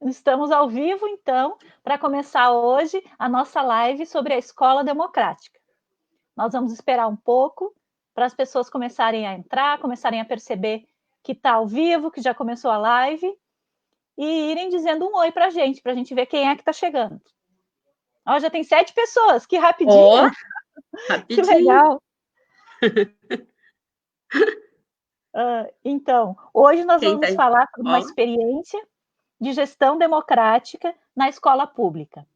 Estamos ao vivo, então, para começar hoje a nossa live sobre a escola democrática. Nós vamos esperar um pouco para as pessoas começarem a entrar, começarem a perceber que está ao vivo, que já começou a live, e irem dizendo um oi para a gente ver quem é que está chegando. Ó, já tem 7 pessoas, que rapidinho! Ó, Que rapidinho. legal! Então, hoje nós Quem tá vamos falar sobre uma ó, experiência de gestão democrática na escola pública.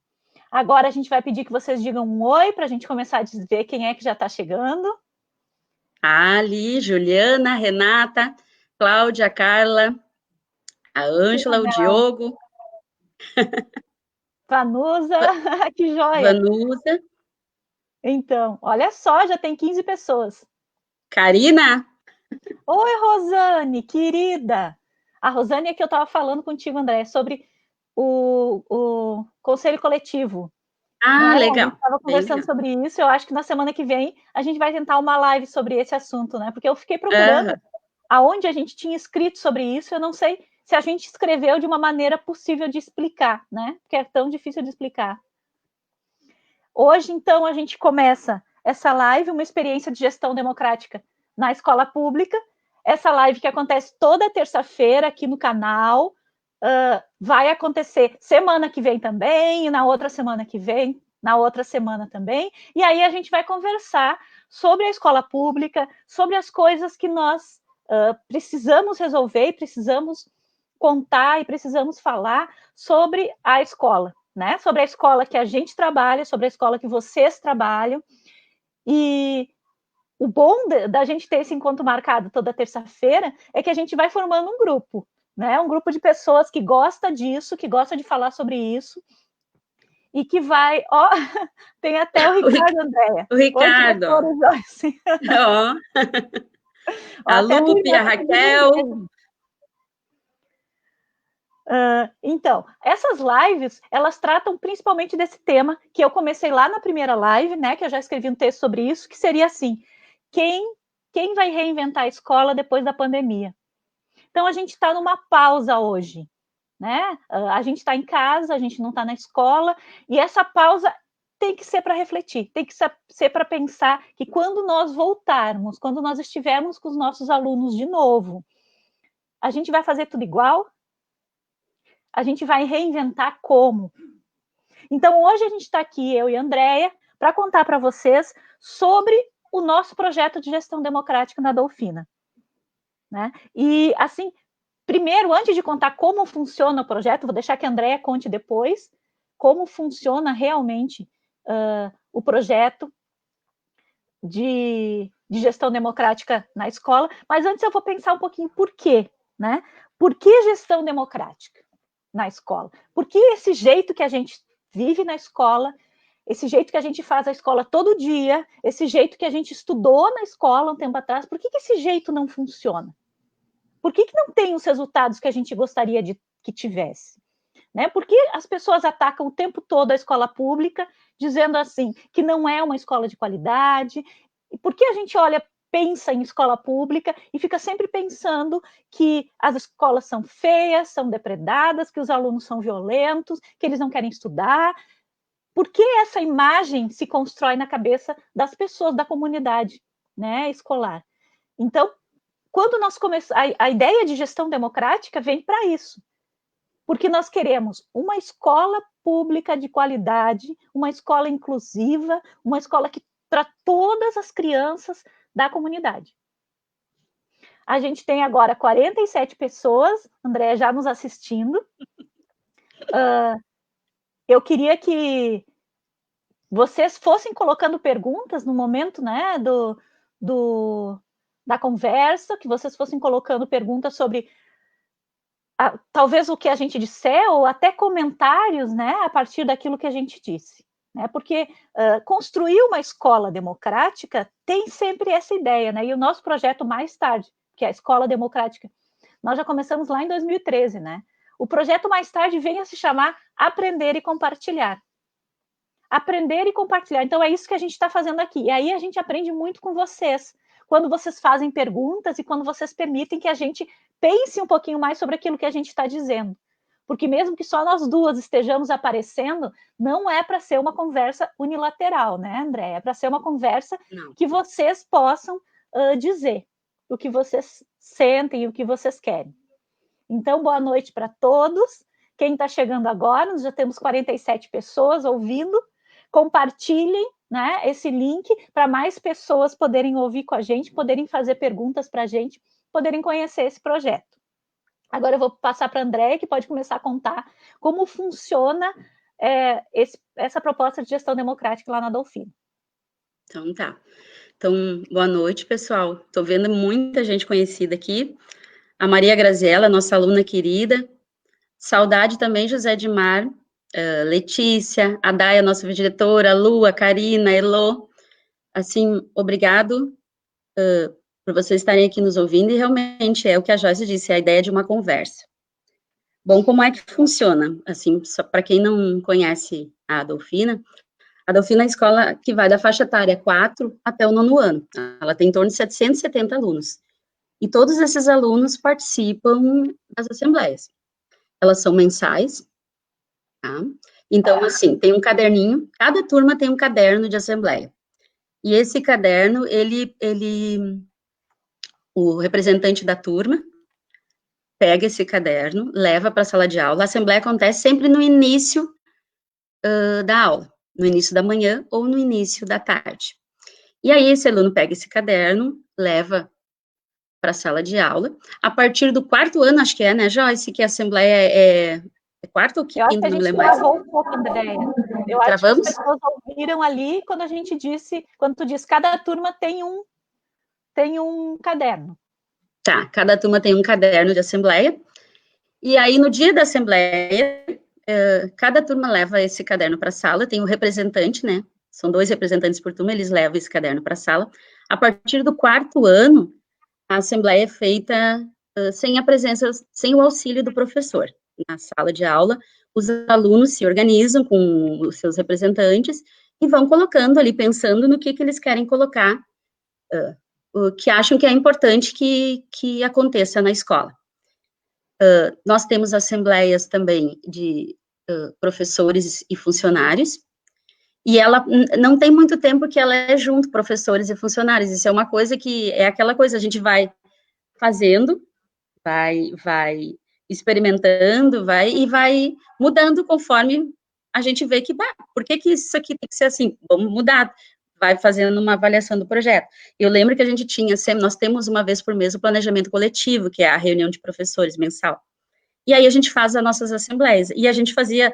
Agora a gente vai pedir que vocês digam um oi para a gente começar a dizer quem é que já está chegando. Ali, Juliana, Renata, Cláudia, Carla, a Que Ângela, o legal. Diogo, Vanusa, que joia. Vanusa, Então, olha só, já tem 15 pessoas. Karina. Oi, Rosane, querida. A Rosane é que eu estava falando contigo, André, sobre o conselho coletivo. Né? Ah, A gente legal, estava bem conversando legal. sobre isso. Eu acho que na semana que vem a gente vai tentar uma live sobre esse assunto, né? Porque eu fiquei procurando Aham. aonde a gente tinha escrito sobre isso. Eu não sei se a gente escreveu de uma maneira possível de explicar, né? Porque é tão difícil de explicar. Hoje, então, a gente começa essa live, uma experiência de gestão democrática na escola pública. Essa live que acontece toda terça-feira aqui no canal, vai acontecer semana que vem também, e na outra semana que vem, na outra semana também. E aí a gente vai conversar sobre a escola pública, sobre as coisas que nós precisamos resolver, precisamos contar e precisamos falar sobre a escola, né? Sobre a escola que a gente trabalha, sobre a escola que vocês trabalham. E o bom da gente ter esse encontro marcado toda terça-feira é que a gente vai formando um grupo, né? Um grupo de pessoas que gosta disso, que gosta de falar sobre isso, e que vai. Ó, tem até o Ricardo Andréia. O Oi, Ricardo, ó. diretora Joyce. Ó, Ó, a até a tua Lupe, irmã a está te dando um Raquel. beijo. Então, essas lives, elas tratam principalmente desse tema que eu comecei lá na primeira live, né? Que eu já escrevi um texto sobre isso, que seria assim: quem vai reinventar a escola depois da pandemia? Então, a gente está numa pausa hoje, né? A gente está em casa, a gente não está na escola, e essa pausa tem que ser para refletir, tem que ser para pensar que quando nós voltarmos, quando nós estivermos com os nossos alunos de novo, a gente vai fazer tudo igual? A gente vai reinventar como? Então, hoje a gente está aqui, eu e a Andréia, para contar para vocês sobre o nosso projeto de gestão democrática na Dolfina. Né? E, assim, primeiro, antes de contar como funciona o projeto, vou deixar que a Andréia conte depois como funciona realmente o projeto de gestão democrática na escola, mas antes eu vou pensar um pouquinho por quê, né? Por que gestão democrática na escola? Por que esse jeito que a gente vive na escola, esse jeito que a gente faz a escola todo dia, esse jeito que a gente estudou na escola um tempo atrás, por que esse jeito não funciona? Por que não tem os resultados que a gente gostaria de que tivesse? Né? Por que as pessoas atacam o tempo todo a escola pública, dizendo assim, que não é uma escola de qualidade? E por que a gente pensa em escola pública e fica sempre pensando que as escolas são feias, são depredadas, que os alunos são violentos, que eles não querem estudar? Por que essa imagem se constrói na cabeça das pessoas da comunidade, né, escolar? Então, quando nós começamos, a ideia de gestão democrática vem para isso, porque nós queremos uma escola pública de qualidade, uma escola inclusiva, uma escola que para todas as crianças da comunidade. A gente tem agora 47 pessoas, André já nos assistindo. Eu queria que vocês fossem colocando perguntas no momento, né, da conversa, que vocês fossem colocando perguntas sobre talvez o que a gente disser, ou até comentários, né, a partir daquilo que a gente disse. Né? Porque construir uma escola democrática tem sempre essa ideia, né? E o nosso projeto mais tarde, que é a Escola Democrática, nós já começamos lá em 2013, né? O projeto mais tarde vem a se chamar Aprender e Compartilhar. Aprender e compartilhar. Então, é isso que a gente está fazendo aqui. E aí a gente aprende muito com vocês, quando vocês fazem perguntas e quando vocês permitem que a gente pense um pouquinho mais sobre aquilo que a gente está dizendo. porque mesmo que só nós duas estejamos aparecendo, não é para ser uma conversa unilateral, né, André? É para ser uma conversa que vocês possam dizer o que vocês sentem e o que vocês querem. Então, boa noite para todos. Quem está chegando agora, nós já temos 47 pessoas ouvindo. Compartilhem, né, esse link para mais pessoas poderem ouvir com a gente, poderem fazer perguntas para a gente, poderem conhecer esse projeto. Agora eu vou passar para a Andréia, que pode começar a contar como funciona essa proposta de gestão democrática lá na Dolfino. Então, tá. Então, boa noite, pessoal. Estou vendo muita gente conhecida aqui. A Maria Graziella, nossa aluna querida. Saudade também, José Edmar, Letícia, a Daia, nossa diretora, a Lu, a Karina, a Elô. Assim, obrigado por vocês estarem aqui nos ouvindo, e realmente é o que a Joyce disse, é a ideia de uma conversa. Bom, como é que funciona? Assim, só para quem não conhece a Dolfina é a escola que vai da faixa etária 4 até o 9º ano. Ela tem em torno de 770 alunos. E todos esses alunos participam das assembleias. Elas são mensais, tá? Então, assim, tem um caderninho, cada turma tem um caderno de assembleia. E esse caderno, o representante da turma pega esse caderno, leva para a sala de aula. A assembleia acontece sempre no início da aula, no início da manhã ou no início da tarde. E aí, esse aluno pega esse caderno, leva para a sala de aula. A partir do 4º ano, acho que é, né, Joyce, que a assembleia é 4º ou 5º, eu acho que a não me gente lembro mais. travou um pouco, Andréia. Eu acho que as pessoas ouviram ali quando a gente disse, quando tu disse, cada turma tem um caderno. Tá, cada turma tem um caderno de assembleia. E aí, no dia da assembleia, cada turma leva esse caderno para a sala, tem um representante, né? São 2 representantes por turma, eles levam esse caderno para a sala. A partir do 4º ano, a assembleia é feita sem a presença, sem o auxílio do professor. Na sala de aula, os alunos se organizam com os seus representantes e vão colocando ali, pensando no que eles querem colocar, o que acham que é importante que aconteça na escola. Nós temos assembleias também de professores e funcionários, e ela não tem muito tempo que ela é junto, professores e funcionários. Isso é uma coisa que é aquela coisa, a gente vai fazendo, vai experimentando, e vai mudando conforme a gente vê que, por que isso aqui tem que ser assim? Vamos mudar, vai fazendo uma avaliação do projeto. Eu lembro que a gente tinha, nós temos uma vez por mês o planejamento coletivo, que é a reunião de professores mensal. E aí a gente faz as nossas assembleias, e a gente fazia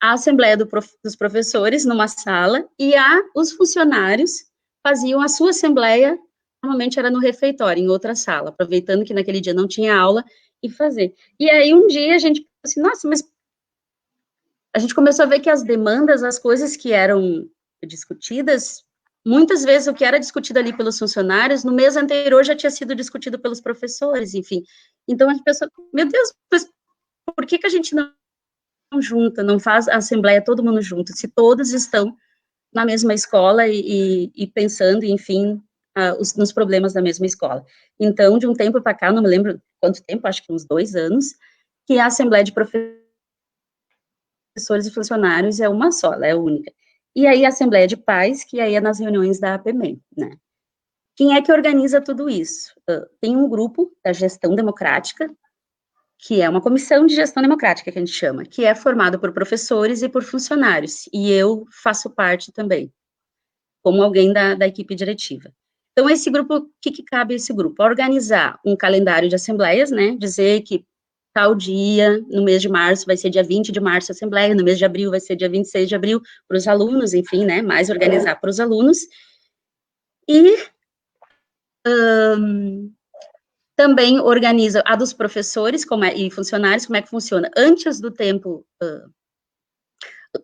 a assembleia dos professores numa sala, e os funcionários faziam a sua assembleia, normalmente era no refeitório, em outra sala, aproveitando que naquele dia não tinha aula, e fazer. E aí um dia a gente pensou assim, nossa, mas a gente começou a ver que as demandas, as coisas que eram discutidas, muitas vezes o que era discutido ali pelos funcionários, no mês anterior já tinha sido discutido pelos professores, enfim. Então a gente pensou, meu Deus, mas por que a gente não junta, não faz a assembleia todo mundo junto, se todos estão na mesma escola e pensando, enfim, nos problemas da mesma escola. Então, de um tempo para cá, não me lembro quanto tempo, acho que uns 2 anos, que a assembleia de professores e funcionários é uma só, ela é única. E aí a assembleia de pais, que aí é nas reuniões da APME, né? Quem é que organiza tudo isso? Tem um grupo da gestão democrática, que é uma comissão de gestão democrática, que a gente chama, que é formado por professores e por funcionários, e eu faço parte também, como alguém da equipe diretiva. Então, esse grupo, o que cabe a esse grupo? Organizar um calendário de assembleias, né, dizer que tal dia, no mês de março, vai ser dia 20 de março a assembleia, no mês de abril vai ser dia 26 de abril, para os alunos, enfim, né, mais organizar para os alunos, e também organiza a dos professores e funcionários, como é que funciona. Antes do tempo,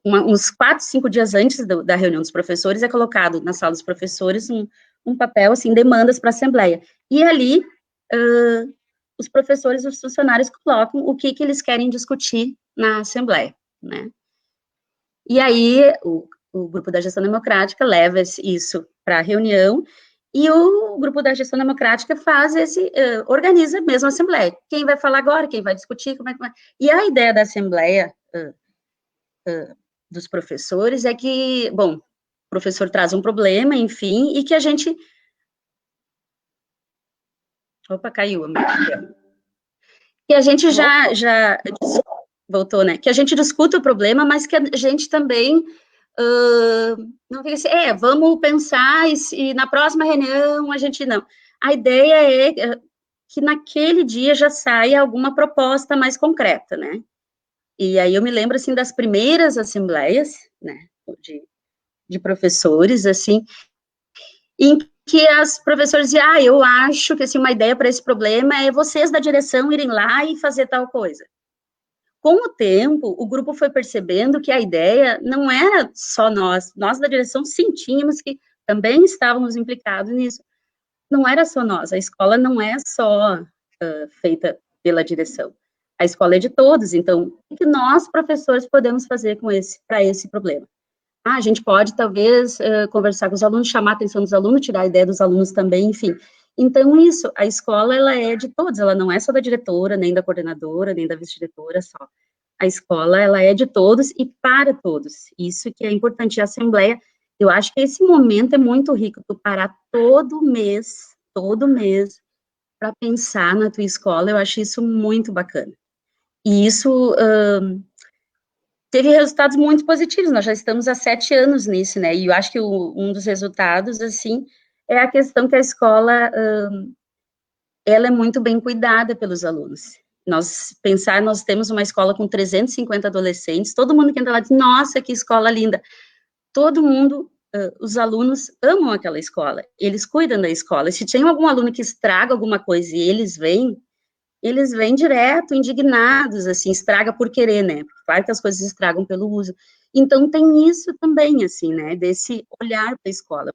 uns 4, 5 dias antes da reunião dos professores, é colocado na sala dos professores um papel, assim, demandas para a assembleia. E ali, os professores e os funcionários colocam o que eles querem discutir na assembleia, né. E aí, o grupo da gestão democrática leva isso para a reunião, E o grupo da gestão democrática faz organiza mesmo a assembleia. Quem vai falar agora, quem vai discutir, como é que vai. E a ideia da assembleia dos professores é que, bom, o professor traz um problema, enfim, e que a gente... Opa, caiu a minha... Que a gente já voltou, né? Que a gente discuta o problema, mas que a gente também não fica assim, vamos pensar e na próxima reunião a gente não. A ideia é que naquele dia já saia alguma proposta mais concreta, né? E aí eu me lembro, assim, das primeiras assembleias, né, de professores, assim, em que as professoras diziam, eu acho que, assim, uma ideia para esse problema é vocês da direção irem lá e fazer tal coisa. Com o tempo, o grupo foi percebendo que a ideia não era só nós da direção sentíamos que também estávamos implicados nisso. Não era só nós, a escola não é só feita pela direção. A escola é de todos, então, o que nós, professores, podemos fazer para esse problema? A gente pode, talvez, conversar com os alunos, chamar a atenção dos alunos, tirar a ideia dos alunos também, enfim. Então, isso, a escola, ela é de todos, ela não é só da diretora, nem da coordenadora, nem da vice-diretora só. A escola, ela é de todos e para todos. Isso que é importante. A assembleia, eu acho que esse momento é muito rico, tu parar todo mês, para pensar na tua escola, eu acho isso muito bacana. E isso teve resultados muito positivos, nós já estamos há 7 anos nisso, né, e eu acho que um dos resultados, assim, é a questão que a escola, ela é muito bem cuidada pelos alunos. Nós temos uma escola com 350 adolescentes, todo mundo que entra lá diz, nossa, que escola linda. Todo mundo, os alunos amam aquela escola, eles cuidam da escola. E se tem algum aluno que estraga alguma coisa e eles vêm direto, indignados, assim, estraga por querer, né? Claro que as coisas estragam pelo uso. Então, tem isso também, assim, né? Desse olhar para a escola.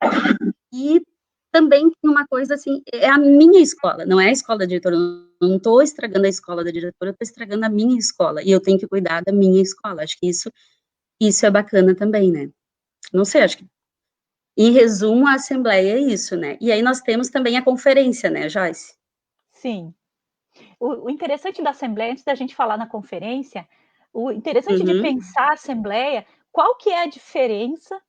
E também tem uma coisa, assim, é a minha escola, não é a escola da diretora. Eu não estou estragando a escola da diretora, eu estou estragando a minha escola. E eu tenho que cuidar da minha escola. Acho que isso é bacana também, né? Não sei, acho que, em resumo, a assembleia é isso, né? E aí nós temos também a conferência, né, Joyce? Sim. O interessante da assembleia, antes da gente falar na conferência, o interessante de pensar a assembleia, qual que é a diferença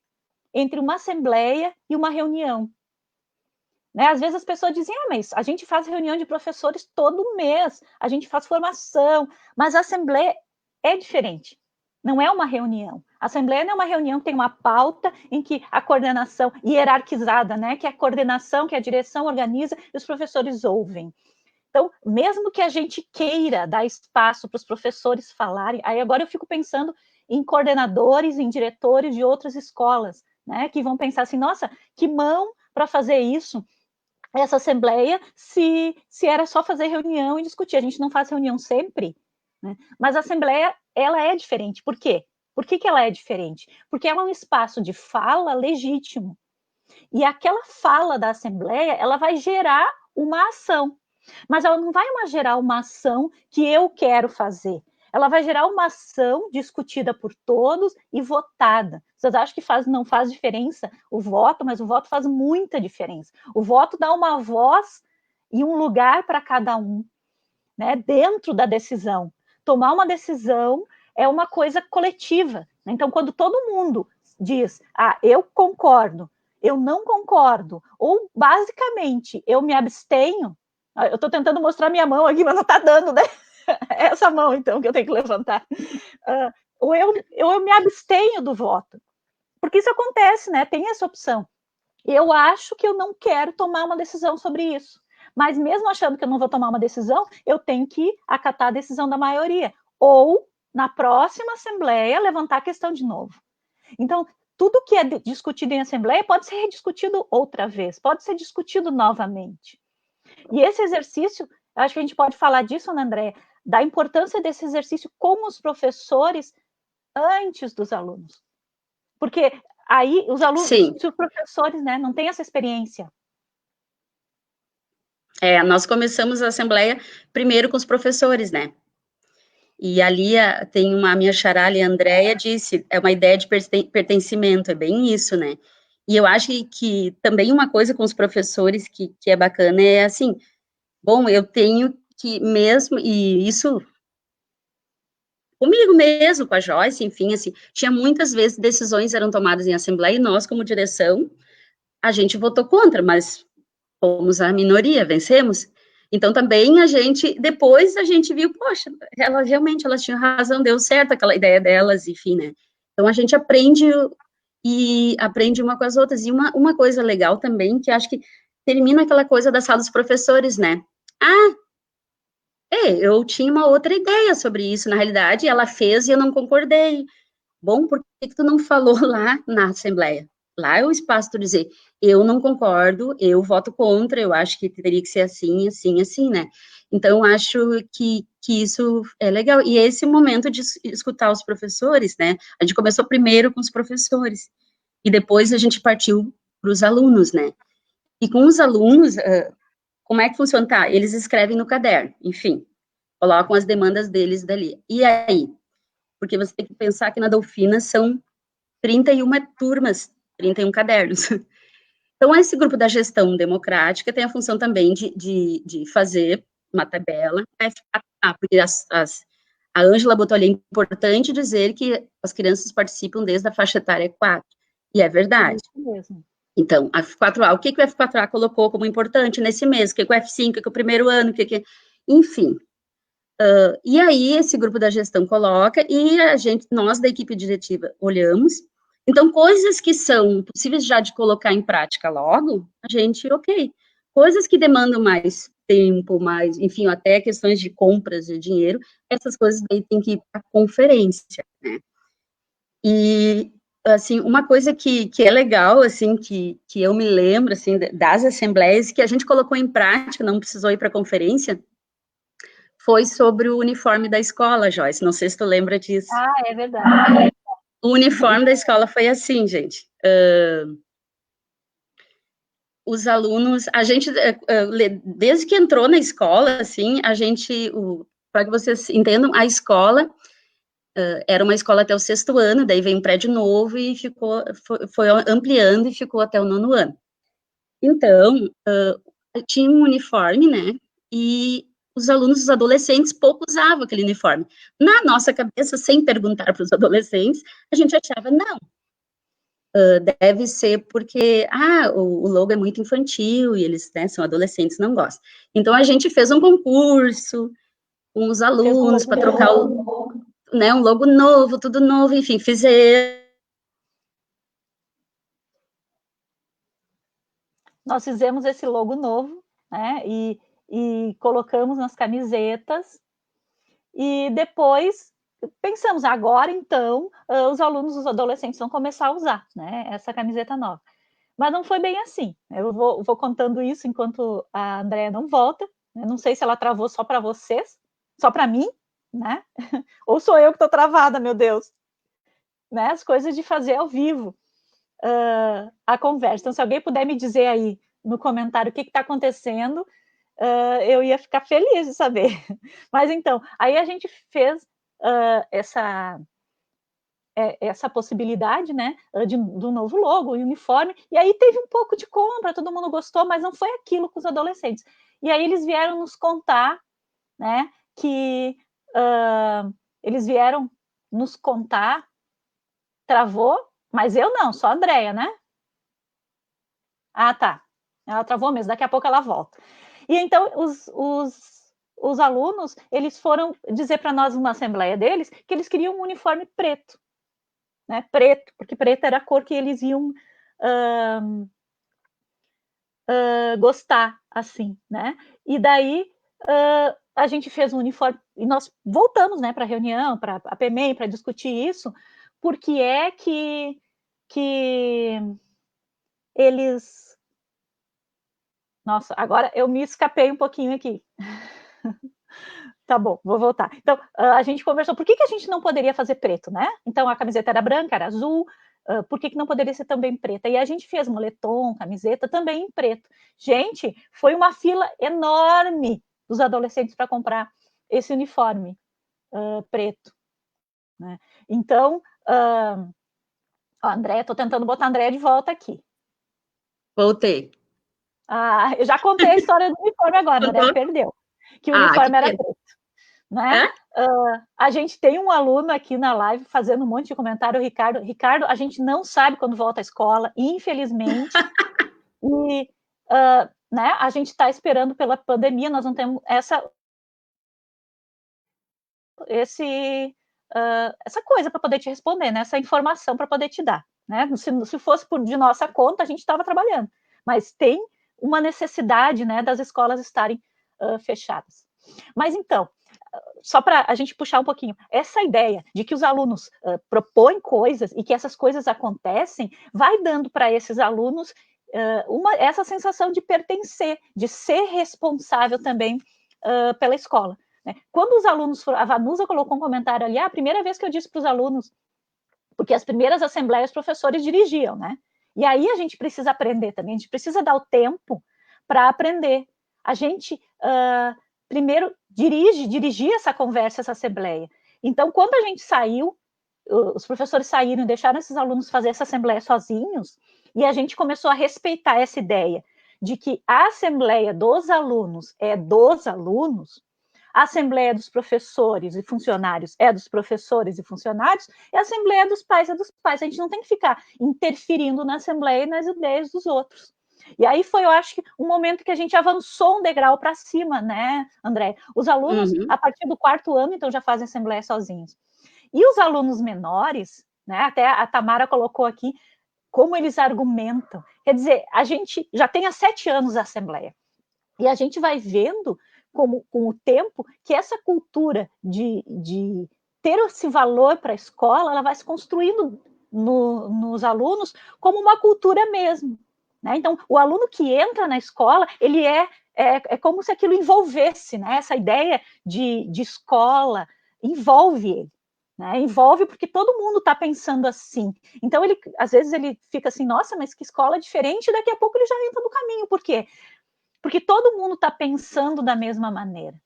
entre uma assembleia e uma reunião? Né? Às vezes as pessoas dizem, mas a gente faz reunião de professores todo mês, a gente faz formação, mas a assembleia é diferente. Não é uma reunião. A assembleia não é uma reunião que tem uma pauta em que a coordenação hierarquizada, né, que é a coordenação, que a direção organiza e os professores ouvem. Então, mesmo que a gente queira dar espaço para os professores falarem, aí agora eu fico pensando em coordenadores, em diretores de outras escolas, né, que vão pensar assim, nossa, que mão para fazer isso, essa assembleia, se era só fazer reunião e discutir. A gente não faz reunião sempre, né? Mas a assembleia, ela é diferente. Por quê? Por que ela é diferente? Porque ela é um espaço de fala legítimo. E aquela fala da assembleia, ela vai gerar uma ação. Mas ela não vai gerar uma ação que eu quero fazer. Ela vai gerar uma ação discutida por todos e votada. Vocês acham que não faz diferença o voto, mas o voto faz muita diferença. O voto dá uma voz e um lugar para cada um, né, dentro da decisão. Tomar uma decisão é uma coisa coletiva. Então, quando todo mundo diz, eu concordo, eu não concordo, ou basicamente eu me abstenho, eu estou tentando mostrar minha mão aqui, mas não está dando, né? Essa mão, então, que eu tenho que levantar. Ou eu me abstenho do voto. Porque isso acontece, né? Tem essa opção. Eu acho que eu não quero tomar uma decisão sobre isso. Mas mesmo achando que eu não vou tomar uma decisão, eu tenho que acatar a decisão da maioria. Ou, na próxima assembleia, levantar a questão de novo. Então, tudo que é discutido em assembleia pode ser rediscutido outra vez, pode ser discutido novamente. E esse exercício, acho que a gente pode falar disso, Ana Andréia, da importância desse exercício com os professores antes dos alunos. Porque aí os alunos, se os professores, né, não têm essa experiência. Nós começamos a assembleia primeiro com os professores, né? E ali tem a minha xará, a Andréia, disse, é uma ideia de pertencimento, é bem isso, né? E eu acho que também uma coisa com os professores que é bacana é assim, bom, eu tenho que mesmo, e isso comigo mesmo, com a Joyce, enfim, assim, tinha muitas vezes decisões eram tomadas em assembleia e nós, como direção, a gente votou contra, mas fomos a minoria, vencemos. Então, também depois a gente viu, poxa, realmente elas tinham razão, deu certo aquela ideia delas, enfim, né? Então, a gente aprende uma com as outras. E uma coisa legal também, que acho que termina aquela coisa da sala dos professores, né? Ah, eu tinha uma outra ideia sobre isso, na realidade, ela fez e eu não concordei. Bom, por que tu não falou lá na Assembleia? Lá é o espaço de dizer, eu não concordo, eu voto contra, eu acho que teria que ser assim, assim, assim, né? Então, acho que isso é legal. E esse momento de escutar os professores, né? A gente começou primeiro com os professores, e depois a gente partiu para os alunos, né? E com os alunos, como é que funciona? Tá, eles escrevem no caderno, enfim, colocam as demandas deles dali. E aí? Porque você tem que pensar que na Dolfina são 31 turmas, 31 cadernos. Então, esse grupo da gestão democrática tem a função também de fazer uma tabela, porque a Ângela botou ali, é importante dizer que as crianças participam desde a faixa etária 4, e é verdade. Isso mesmo. Então, a F4A, o que o F4A colocou como importante nesse mês? O que o F5, o que o primeiro ano, enfim. E aí, esse grupo da gestão coloca, e nós da equipe diretiva olhamos. Então, coisas que são possíveis já de colocar em prática logo, ok. Coisas que demandam mais tempo, enfim, até questões de compras de dinheiro, essas coisas daí tem que ir para a conferência, né? E, assim, uma coisa que é legal, assim, que eu me lembro, assim, das assembleias, que a gente colocou em prática, não precisou ir para a conferência, foi sobre o uniforme da escola, Joyce, não sei se tu lembra disso. Ah, é verdade. O uniforme da escola foi assim, gente, os alunos, desde que entrou na escola, assim, para que vocês entendam, a escola era uma escola até o 6º ano, daí veio um prédio novo e foi ampliando e ficou até o 9º ano. Então, tinha um uniforme, né, e os alunos, os adolescentes, pouco usavam aquele uniforme. Na nossa cabeça, sem perguntar para os adolescentes, a gente achava, não, deve ser porque, o logo é muito infantil, e eles, né, são adolescentes, não gostam. Então, a gente fez um concurso com os alunos para trocar um logo novo, tudo novo, enfim, Nós fizemos esse logo novo, né, e colocamos nas camisetas, e depois pensamos, agora então, os alunos, os adolescentes vão começar a usar, né, essa camiseta nova. Mas não foi bem assim. Eu vou contando isso enquanto a Andréia não volta. Eu não sei se ela travou só para vocês, só para mim, né? Ou sou eu que estou travada, meu Deus. Né? As coisas de fazer ao vivo a conversa. Então, se alguém puder me dizer aí no comentário o que está acontecendo, eu ia ficar feliz de saber. Mas então, aí a gente fez essa possibilidade, né, do novo logo, uniforme, e aí teve um pouco de compra, todo mundo gostou, mas não foi aquilo com os adolescentes. E aí eles vieram nos contar, né, que eles vieram nos contar, travou, mas eu não, só a Andréia, né? Ah, tá. Ela travou mesmo, daqui a pouco ela volta. E então os alunos, eles foram dizer para nós numa assembleia deles que eles queriam um uniforme preto, né, preto, porque preto era a cor que eles iam gostar, assim, né? E daí a gente fez um uniforme, e nós voltamos, né, para a reunião, para a PMEM, para discutir isso, porque é que eles... Nossa, agora eu me escapei um pouquinho aqui. Tá bom, vou voltar. Então, a gente conversou, por que a gente não poderia fazer preto, né? Então, a camiseta era branca, era azul, por que não poderia ser também preta? E a gente fez moletom, camiseta, também em preto. Gente, foi uma fila enorme dos adolescentes para comprar esse uniforme preto. Né? Então, Andréia, estou tentando botar a Andréia de volta aqui. Voltei. Ah, eu já contei a história do uniforme agora, né? Perdeu. Que o uniforme era preto, né? A gente tem um aluno aqui na live fazendo um monte de comentário, o Ricardo. Ricardo, a gente não sabe quando volta à escola, infelizmente. E né, a gente está esperando pela pandemia, nós não temos essa coisa para poder te responder, né? Essa informação para poder te dar. Né? Se fosse de nossa conta, a gente estava trabalhando. Mas tem uma necessidade, né, das escolas estarem fechadas. Mas então, só para a gente puxar um pouquinho, essa ideia de que os alunos propõem coisas e que essas coisas acontecem, vai dando para esses alunos essa sensação de pertencer, de ser responsável também pela escola. Né? Quando os alunos foram, a Vanusa colocou um comentário ali, a primeira vez que eu disse para os alunos, porque as primeiras assembleias os professores dirigiam, né? E aí a gente precisa aprender também, a gente precisa dar o tempo para aprender. A gente primeiro dirigia essa conversa, essa assembleia. Então, quando a gente saiu, os professores saíram e deixaram esses alunos fazer essa assembleia sozinhos, e a gente começou a respeitar essa ideia de que a assembleia dos alunos é dos alunos, a assembleia dos professores e funcionários é dos professores e funcionários, e a assembleia dos pais é dos pais. A gente não tem que ficar interferindo na assembleia e nas ideias dos outros. E aí foi, eu acho que, um momento que a gente avançou um degrau para cima, né, André? Os alunos, a partir do 4º ano, então, já fazem assembleia sozinhos. E os alunos menores, né, até a Tamara colocou aqui, como eles argumentam. Quer dizer, a gente já tem há 7 anos a assembleia. E a gente vai vendo, com o tempo, que essa cultura de ter esse valor para a escola, ela vai se construindo nos alunos como uma cultura mesmo. Né? Então, o aluno que entra na escola, ele é como se aquilo envolvesse, né? Essa ideia de escola envolve ele. Né? Envolve porque todo mundo está pensando assim. Então, às vezes ele fica assim, nossa, mas que escola diferente, e daqui a pouco ele já entra no caminho. Por quê? Porque todo mundo está pensando da mesma maneira.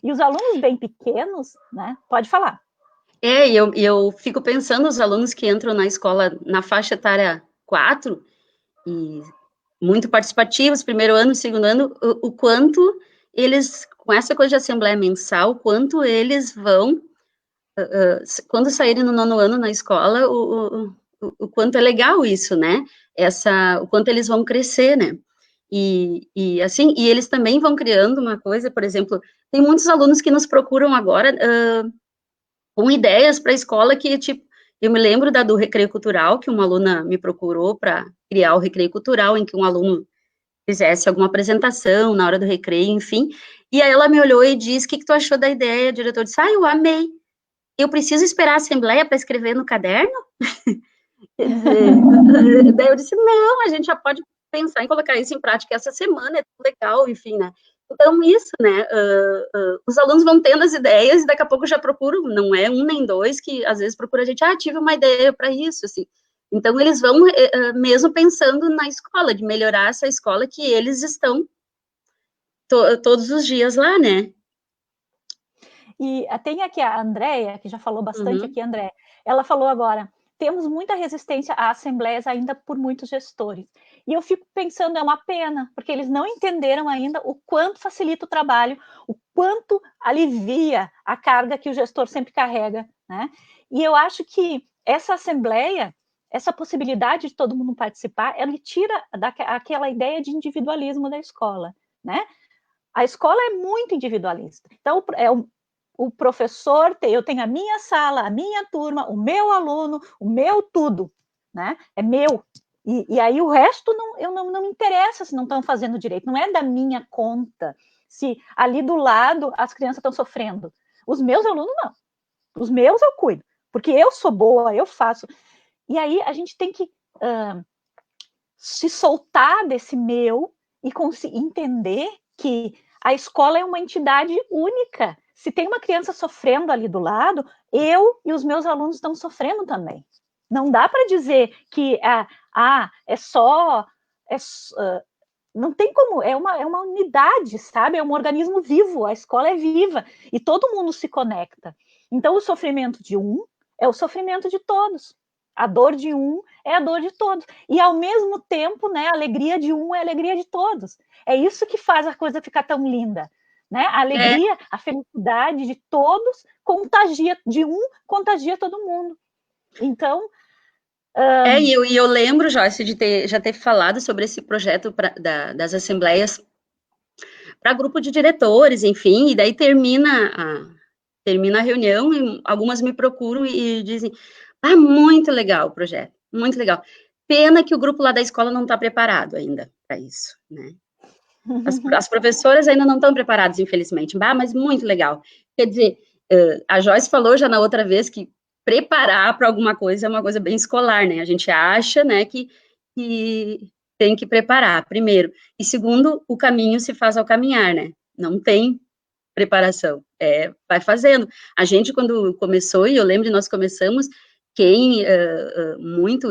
E os alunos bem pequenos, né? Pode falar. Eu fico pensando os alunos que entram na escola na faixa etária 4, e muito participativos, primeiro ano, segundo ano, o quanto eles, com essa coisa de assembleia mensal, o quanto eles vão, quando saírem no 9º ano na escola, o quanto é legal isso, né? O quanto eles vão crescer, né? E assim, e eles também vão criando uma coisa, por exemplo, tem muitos alunos que nos procuram agora com ideias para a escola que, tipo, eu me lembro do Recreio Cultural, que uma aluna me procurou para criar o Recreio Cultural, em que um aluno fizesse alguma apresentação na hora do recreio, enfim, e aí ela me olhou e disse, o que tu achou da ideia? O diretor disse, eu amei. Eu preciso esperar a assembleia para escrever no caderno? Quer dizer, daí eu disse, não, a gente já pode pensar em colocar isso em prática essa semana, é legal, enfim, né? Então, isso, né, os alunos vão tendo as ideias e daqui a pouco já procuram, não é um nem dois que às vezes procura a gente, tive uma ideia para isso, assim. Então, eles vão mesmo pensando na escola, de melhorar essa escola que eles estão todos os dias lá, né? E tem aqui a Andréia, que já falou bastante aqui, André, ela falou agora, temos muita resistência a assembleias ainda por muitos gestores. E eu fico pensando, é uma pena, porque eles não entenderam ainda o quanto facilita o trabalho, o quanto alivia a carga que o gestor sempre carrega, né? E eu acho que essa assembleia, essa possibilidade de todo mundo participar, ela tira aquela ideia de individualismo da escola, né? A escola é muito individualista. Então, o professor, eu tenho a minha sala, a minha turma, o meu aluno, o meu tudo, né? É meu. E aí o resto não me interessa se não estão fazendo direito, não é da minha conta. Se ali do lado as crianças estão sofrendo. Os meus alunos não. Os meus eu cuido, porque eu sou boa, eu faço. E aí a gente tem que se soltar desse meu e entender que a escola é uma entidade única. Se tem uma criança sofrendo ali do lado, eu e os meus alunos estão sofrendo também. Não dá para dizer que é só... não tem como, é uma unidade, sabe? É um organismo vivo, a escola é viva e todo mundo se conecta. Então, o sofrimento de um é o sofrimento de todos. A dor de um é a dor de todos. E, ao mesmo tempo, né, a alegria de um é a alegria de todos. É isso que faz a coisa ficar tão linda. Né? A alegria, a felicidade de todos contagia, de um contagia todo mundo. Então... E eu lembro, Joyce, de já ter falado sobre esse projeto das assembleias para grupo de diretores, enfim, e daí termina a reunião e algumas me procuram e dizem, muito legal o projeto, muito legal. Pena que o grupo lá da escola não está preparado ainda para isso, né? As professoras ainda não estão preparadas, infelizmente. Mas muito legal. Quer dizer, a Joyce falou já na outra vez que preparar para alguma coisa é uma coisa bem escolar, né? A gente acha, né, que tem que preparar, primeiro. E segundo, o caminho se faz ao caminhar, né? Não tem preparação. Vai fazendo. A gente, quando começou, e eu lembro de nós começamos, quem muito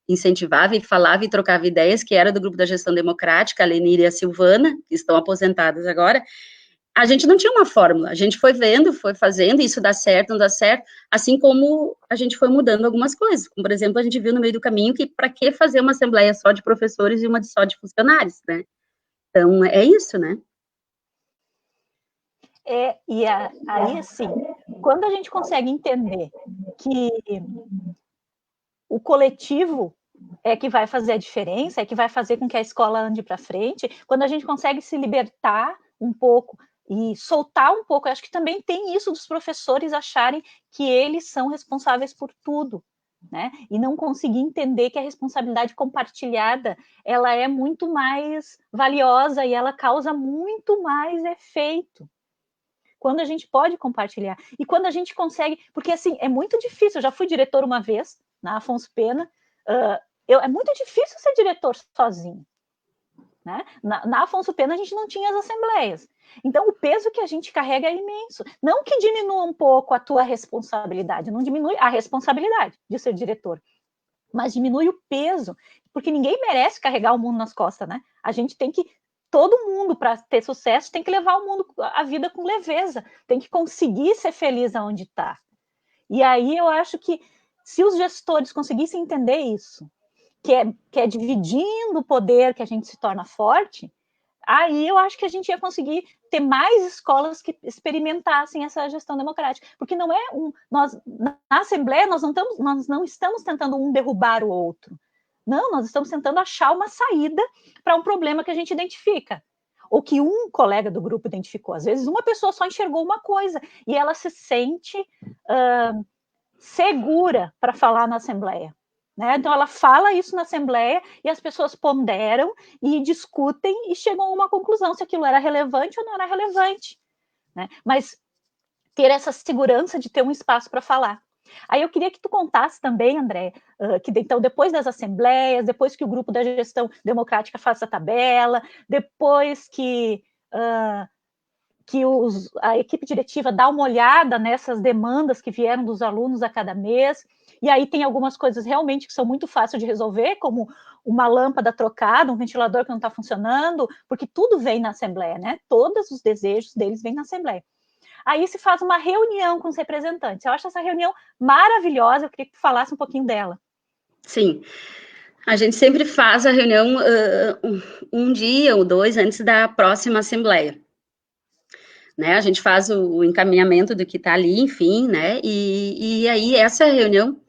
incentivava e falava e trocava ideias, que era do grupo da gestão democrática, a Lenir e a Silvana, que estão aposentadas agora, a gente não tinha uma fórmula, a gente foi vendo, foi fazendo, isso dá certo, não dá certo, assim como a gente foi mudando algumas coisas, como, por exemplo, a gente viu no meio do caminho que para que fazer uma assembleia só de professores e uma só de funcionários, né? Então, é isso, né? Aí, assim, quando a gente consegue entender que o coletivo é que vai fazer a diferença, é que vai fazer com que a escola ande para frente, quando a gente consegue se libertar um pouco e soltar um pouco, eu acho que também tem isso dos professores acharem que eles são responsáveis por tudo, né? E não conseguir entender que a responsabilidade compartilhada, ela é muito mais valiosa e ela causa muito mais efeito. Quando a gente pode compartilhar. E quando a gente consegue... Porque, assim, é muito difícil. Eu já fui diretor uma vez, na Afonso Pena. É muito difícil ser diretor sozinho. Né? Na Afonso Pena, a gente não tinha as assembleias. Então, o peso que a gente carrega é imenso. Não que diminua um pouco a tua responsabilidade. Não diminui a responsabilidade de ser diretor. Mas diminui o peso. Porque ninguém merece carregar o mundo nas costas, né? A gente tem que... Todo mundo, para ter sucesso, tem que levar o mundo, a vida com leveza, tem que conseguir ser feliz aonde está. E aí eu acho que se os gestores conseguissem entender isso, que é dividindo o poder que a gente se torna forte, aí eu acho que a gente ia conseguir ter mais escolas que experimentassem essa gestão democrática. Porque não é na Assembleia, nós não estamos tentando um derrubar o outro. Não, nós estamos tentando achar uma saída para um problema que a gente identifica, ou que um colega do grupo identificou. Às vezes, uma pessoa só enxergou uma coisa e ela se sente segura para falar na Assembleia. Né? Então, ela fala isso na Assembleia e as pessoas ponderam e discutem e chegam a uma conclusão se aquilo era relevante ou não era relevante. Né? Mas ter essa segurança de ter um espaço para falar. Aí eu queria que tu contasse também, André, que então depois das assembleias, depois que o grupo da gestão democrática faça a tabela, depois que a equipe diretiva dá uma olhada nessas demandas que vieram dos alunos a cada mês, e aí tem algumas coisas realmente que são muito fáceis de resolver, como uma lâmpada trocada, um ventilador que não está funcionando, porque tudo vem na assembleia, né? Todos os desejos deles vêm na assembleia. Aí se faz uma reunião com os representantes. Eu acho essa reunião maravilhosa, eu queria que tu falasse um pouquinho dela. Sim, a gente sempre faz a reunião um dia ou dois antes da próxima assembleia. Né, a gente faz o encaminhamento do que está ali, enfim, né, e aí essa reunião,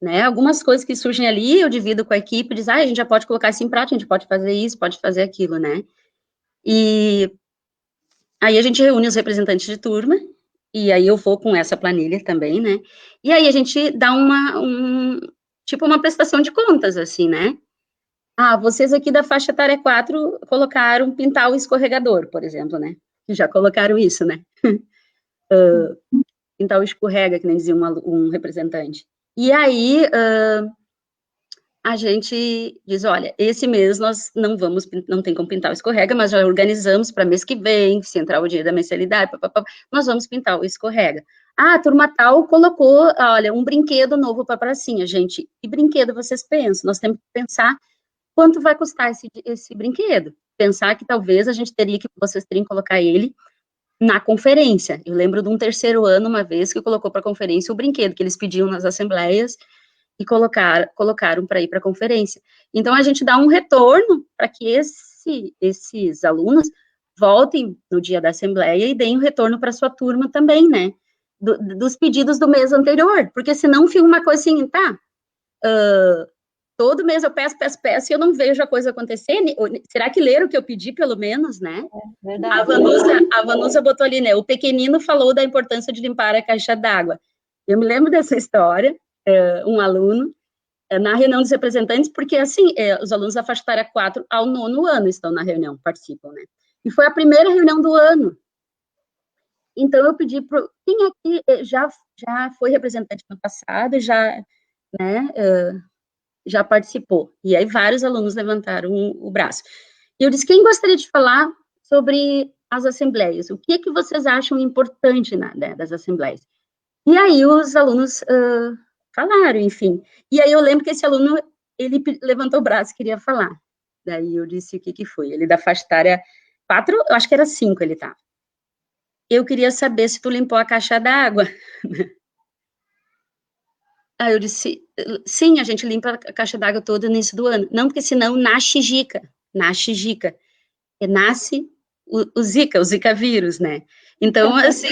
né, algumas coisas que surgem ali, eu divido com a equipe, diz, a gente já pode colocar isso em prática, a gente pode fazer isso, pode fazer aquilo, né, e aí a gente reúne os representantes de turma, e aí eu vou com essa planilha também, né, e aí a gente dá tipo uma prestação de contas, assim, né, vocês aqui da faixa etária 4 colocaram pintar o escorregador, por exemplo, né, que já colocaram isso, né, pintar o escorrega, que nem dizia um representante. E aí, a gente diz, olha, esse mês nós não tem como pintar o escorrega, mas já organizamos para mês que vem, se entrar o dia da mensalidade, nós vamos pintar o escorrega. A turma tal colocou, olha, um brinquedo novo para a pracinha, gente, que brinquedo vocês pensam? Nós temos que pensar quanto vai custar esse brinquedo. Pensar que talvez vocês teriam que colocar ele na conferência. Eu lembro de um terceiro ano, uma vez, que colocou para a conferência o brinquedo que eles pediam nas assembleias, e colocaram para ir para a conferência. Então, a gente dá um retorno para que esses alunos voltem no dia da assembleia e deem o retorno para sua turma também, né? Dos pedidos do mês anterior, porque senão fica uma coisa assim, tá, todo mês eu peço e eu não vejo a coisa acontecer, será que leram o que eu pedi, pelo menos, né? É verdade. A Vanusa botou ali, né, o pequenino falou da importância de limpar a caixa d'água. Eu me lembro dessa história, um aluno, na reunião dos representantes, porque, assim, os alunos da faixa etária 4 ao 9º ano estão na reunião, participam, né? E foi a primeira reunião do ano. Então, eu pedi para quem aqui já foi representante no passado, né, já participou. E aí, vários alunos levantaram o braço. E eu disse, quem gostaria de falar sobre as assembleias? O que vocês acham importante, né, das assembleias? E aí, os alunos falaram, enfim. E aí, eu lembro que esse aluno, ele levantou o braço e queria falar. Daí, eu disse o que foi. Ele da faixa etária 4, eu acho que era 5 ele estava. Eu queria saber se tu limpou a caixa d'água. Aí eu disse, sim, a gente limpa a caixa d'água toda no início do ano. Não, porque senão nasce Zika. E nasce o Zika vírus, né? Então, assim,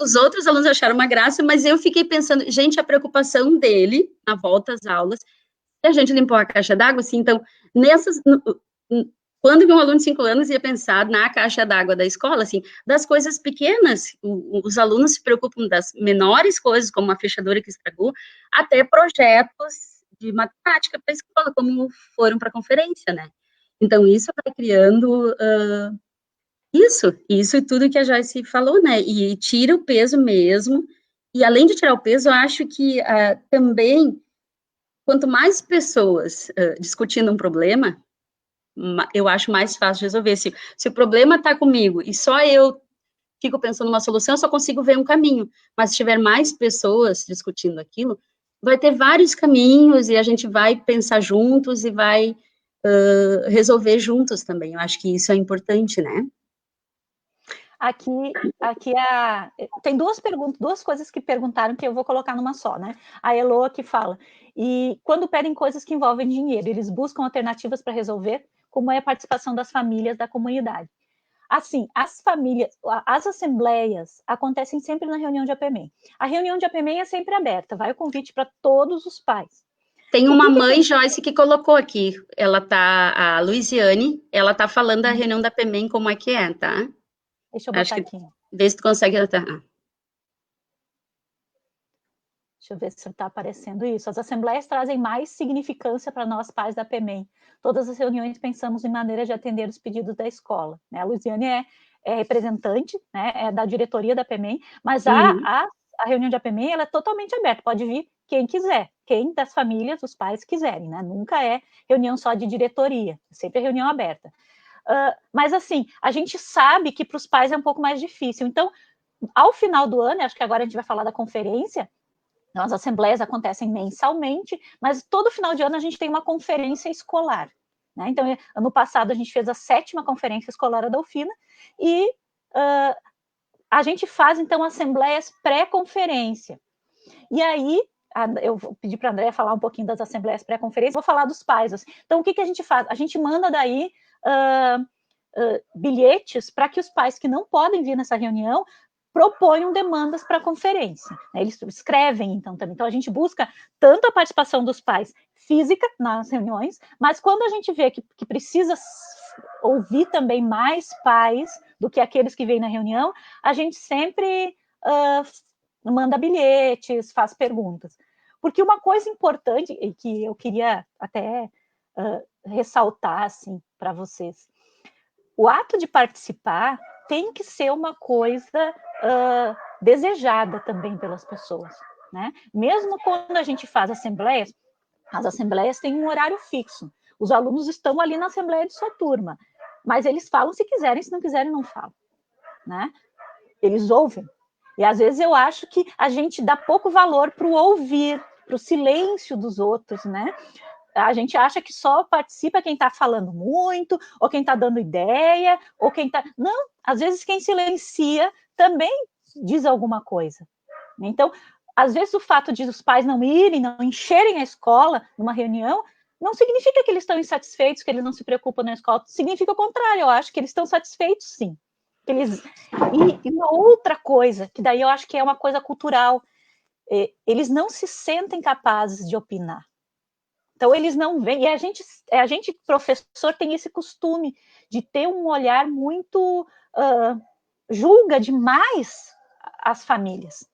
os outros alunos acharam uma graça, mas eu fiquei pensando, gente, a preocupação dele, na volta às aulas, se a gente limpou a caixa d'água, assim, então, quando um aluno de 5 anos ia pensar na caixa d'água da escola, assim, das coisas pequenas, os alunos se preocupam das menores coisas, como a fechadura que estragou, até projetos de matemática para a escola, como foram para a conferência, né? Então, isso vai criando isso e tudo que a Joyce falou, né? E tira o peso mesmo, e além de tirar o peso, eu acho que também, quanto mais pessoas discutindo um problema, eu acho mais fácil de resolver. Se o problema está comigo e só eu fico pensando numa solução, eu só consigo ver um caminho. Mas se tiver mais pessoas discutindo aquilo, vai ter vários caminhos e a gente vai pensar juntos e vai resolver juntos também. Eu acho que isso é importante, né? Aqui tem duas coisas que perguntaram que eu vou colocar numa só, né? A Eloa que fala, e quando pedem coisas que envolvem dinheiro, eles buscam alternativas para resolver, como é a participação das famílias da comunidade. Assim, as assembleias acontecem sempre na reunião de APMEI. A reunião de APMEI é sempre aberta, vai o convite para todos os pais. Tem uma mãe, Joyce, que colocou aqui, a Luiziane, ela tá falando da reunião da APMEI, como é que é, tá? Deixa eu botar aqui. Vê se tu consegue... Deixa eu ver se está aparecendo isso. As assembleias trazem mais significância para nós, pais da APMEI. Todas as reuniões pensamos em maneiras de atender os pedidos da escola. Né? A Luiziane é representante, né? É da diretoria da APMEI, mas a reunião de APMEI ela é totalmente aberta, pode vir quem quiser, quem das famílias, os pais quiserem. Né? Nunca é reunião só de diretoria, sempre é reunião aberta. Mas assim, a gente sabe que para os pais é um pouco mais difícil. Então, ao final do ano, acho que agora a gente vai falar da conferência, as assembleias acontecem mensalmente, mas todo final de ano a gente tem uma conferência escolar. Né? Então, ano passado a gente fez a 7ª conferência escolar da UFINA e a gente faz, então, assembleias pré-conferência. E aí, eu vou pedir para a Andréia falar um pouquinho das assembleias pré-conferência, vou falar dos pais. Assim. Então, o que a gente faz? A gente manda daí bilhetes para que os pais que não podem vir nessa reunião proponham demandas para a conferência. Eles escrevem, então, também. Então, a gente busca tanto a participação dos pais física nas reuniões, mas quando a gente vê que precisa ouvir também mais pais do que aqueles que vêm na reunião, a gente sempre manda bilhetes, faz perguntas. Porque uma coisa importante, e que eu queria até ressaltar, assim, para vocês, o ato de participar tem que ser uma coisa desejada também pelas pessoas, né? Mesmo quando a gente faz assembleias, as assembleias têm um horário fixo. Os alunos estão ali na assembleia de sua turma, mas eles falam se quiserem, se não quiserem, não falam, né? Eles ouvem. E às vezes eu acho que a gente dá pouco valor para o ouvir, para o silêncio dos outros, né? A gente acha que só participa quem está falando muito, ou quem está dando ideia, ou quem está... Não, às vezes quem silencia também diz alguma coisa. Então, às vezes o fato de os pais não irem, não encherem a escola numa reunião, não significa que eles estão insatisfeitos, que eles não se preocupam na escola, significa o contrário, eu acho que eles estão satisfeitos, sim. E uma outra coisa, que daí eu acho que é uma coisa cultural, eles não se sentem capazes de opinar. Então, eles não veem, e a gente, professor, tem esse costume de ter um olhar muito, julga demais as famílias,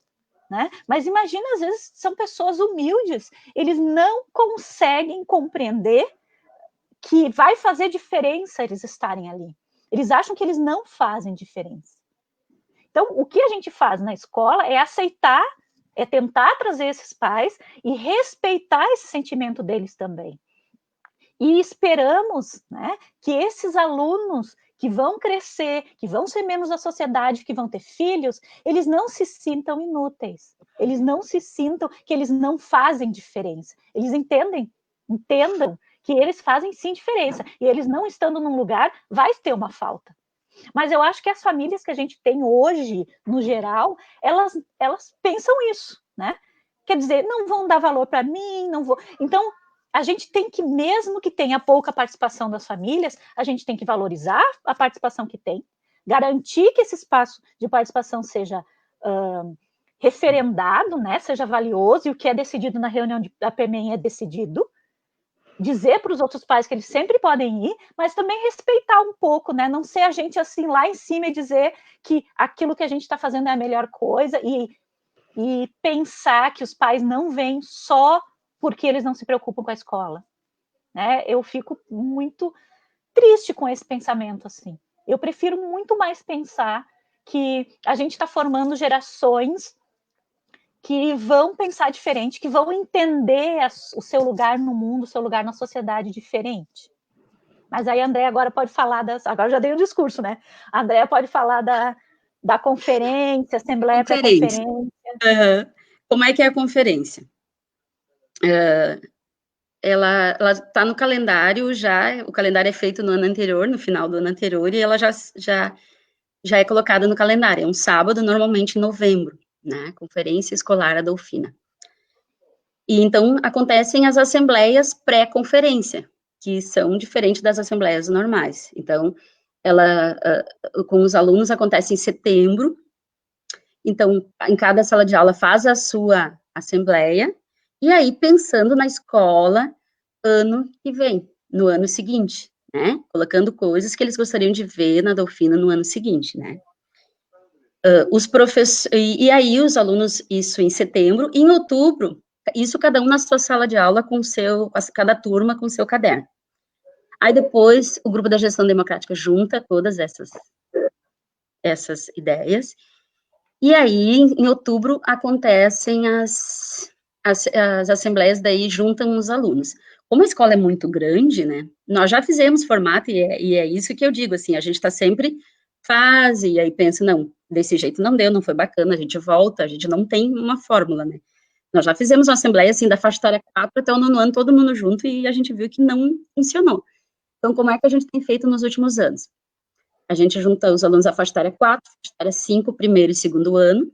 né? Mas imagina, às vezes, são pessoas humildes, eles não conseguem compreender que vai fazer diferença eles estarem ali. Eles acham que eles não fazem diferença. Então, o que a gente faz na escola é aceitar, é tentar trazer esses pais e respeitar esse sentimento deles também. E esperamos, né, que esses alunos que vão crescer, que vão ser membros da sociedade, que vão ter filhos, eles não se sintam inúteis, eles não se sintam que eles não fazem diferença. Eles entendam que eles fazem sim diferença, e eles não estando num lugar, vai ter uma falta. Mas eu acho que as famílias que a gente tem hoje, no geral, elas pensam isso, né? Quer dizer, não vão dar valor para mim, não vou. Então, a gente tem que, mesmo que tenha pouca participação das famílias, a gente tem que valorizar a participação que tem, garantir que esse espaço de participação seja referendado, né? Seja valioso, e o que é decidido na reunião da PMEM é decidido, dizer para os outros pais que eles sempre podem ir, mas também respeitar um pouco, né? Não ser a gente assim lá em cima e dizer que aquilo que a gente está fazendo é a melhor coisa e pensar que os pais não vêm só porque eles não se preocupam com a escola, né? Eu fico muito triste com esse pensamento, assim. Eu prefiro muito mais pensar que a gente está formando gerações que vão pensar diferente, que vão entender o seu lugar no mundo, o seu lugar na sociedade diferente. Mas aí a Andréa agora pode falar agora já dei o discurso, né? A Andréa pode falar da conferência, assembleia pré-conferência. Como é que é a conferência? Ela está no calendário já, o calendário é feito no ano anterior, no final do ano anterior, e ela já é colocada no calendário. É um sábado, normalmente em novembro, né? Conferência Escolar Adolfina. E então acontecem as assembleias pré-conferência, que são diferentes das assembleias normais. Então, com os alunos acontece em setembro. Então, em cada sala de aula faz a sua assembleia, e aí pensando na escola ano que vem, no ano seguinte, né? Colocando coisas que eles gostariam de ver na Adolfina no ano seguinte, né? Os professores, e aí os alunos, isso em setembro, e em outubro, isso cada um na sua sala de aula com cada turma com seu caderno. Aí depois o grupo da gestão democrática junta todas essas ideias, e aí em outubro acontecem as assembleias, daí juntam os alunos. Como a escola é muito grande, né, nós já fizemos formato, e é isso que eu digo, assim, a gente está sempre e aí pensa, não, desse jeito não deu, não foi bacana, a gente volta, a gente não tem uma fórmula, né. Nós já fizemos uma assembleia, assim, da faixa etária 4 até o 9º ano, todo mundo junto, e a gente viu que não funcionou. Então, como é que a gente tem feito nos últimos anos? A gente junta os alunos da faixa etária 4, faixa etária 5, primeiro e segundo ano,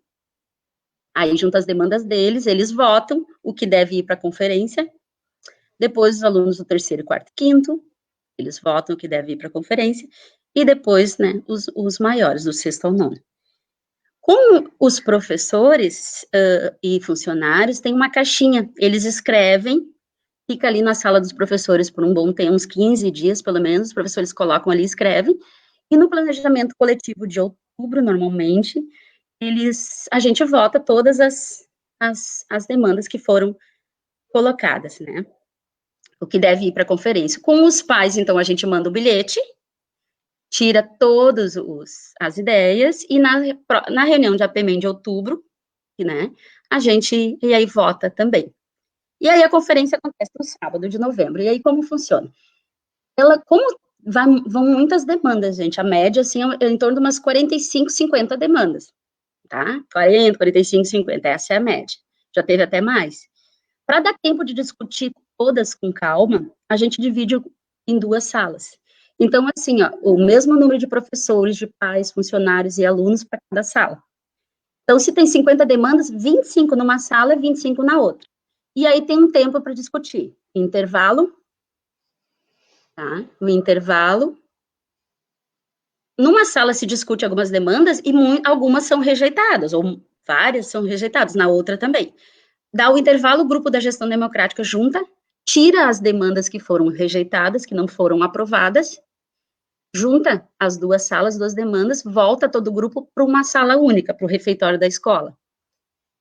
aí junta as demandas deles, eles votam o que deve ir para a conferência, depois os alunos do terceiro, quarto e quinto, eles votam o que deve ir para a conferência, e depois, né, os maiores, do sexto ao nono. Com os professores e funcionários, tem uma caixinha, eles escrevem, fica ali na sala dos professores por um bom tempo, uns 15 dias, pelo menos, os professores colocam ali, escrevem, e no planejamento coletivo de outubro, normalmente, a gente vota todas as demandas que foram colocadas, né? O que deve ir para a conferência. Com os pais, então, a gente manda o bilhete, tira todas as ideias, e na reunião de APMEM de outubro, né, e aí vota também. E aí a conferência acontece no sábado de novembro. E aí como funciona? Vão muitas demandas, gente, a média, assim, é em torno de umas 45, 50 demandas, tá? 40, 45, 50, essa é a média. Já teve até mais. Para dar tempo de discutir todas com calma, a gente divide em 2 salas. Então, assim, ó, o mesmo número de professores, de pais, funcionários e alunos para cada sala. Então, se tem 50 demandas, 25 numa sala, 25 na outra. E aí tem um tempo para discutir. Intervalo, tá? O intervalo. Numa sala se discute algumas demandas e algumas são rejeitadas, ou várias são rejeitadas, na outra também. Dá o intervalo, o grupo da gestão democrática junta, tira as demandas que foram rejeitadas, que não foram aprovadas, junta as duas salas, duas demandas, volta todo o grupo para uma sala única, para o refeitório da escola.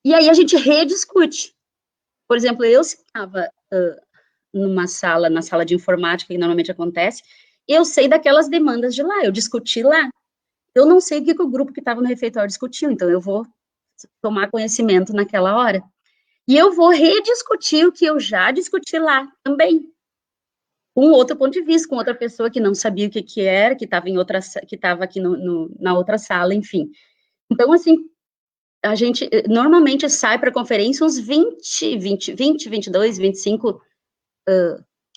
E aí a gente rediscute. Por exemplo, eu estava numa sala, na sala de informática, que normalmente acontece, eu sei daquelas demandas de lá, eu discuti lá. Eu não sei o que o grupo que estava no refeitório discutiu, então eu vou tomar conhecimento naquela hora. E eu vou rediscutir o que eu já discuti lá também, com outro ponto de vista, com outra pessoa que não sabia o que era, que estava aqui na outra sala, enfim. Então, assim, a gente normalmente sai para a conferência uns 22, 25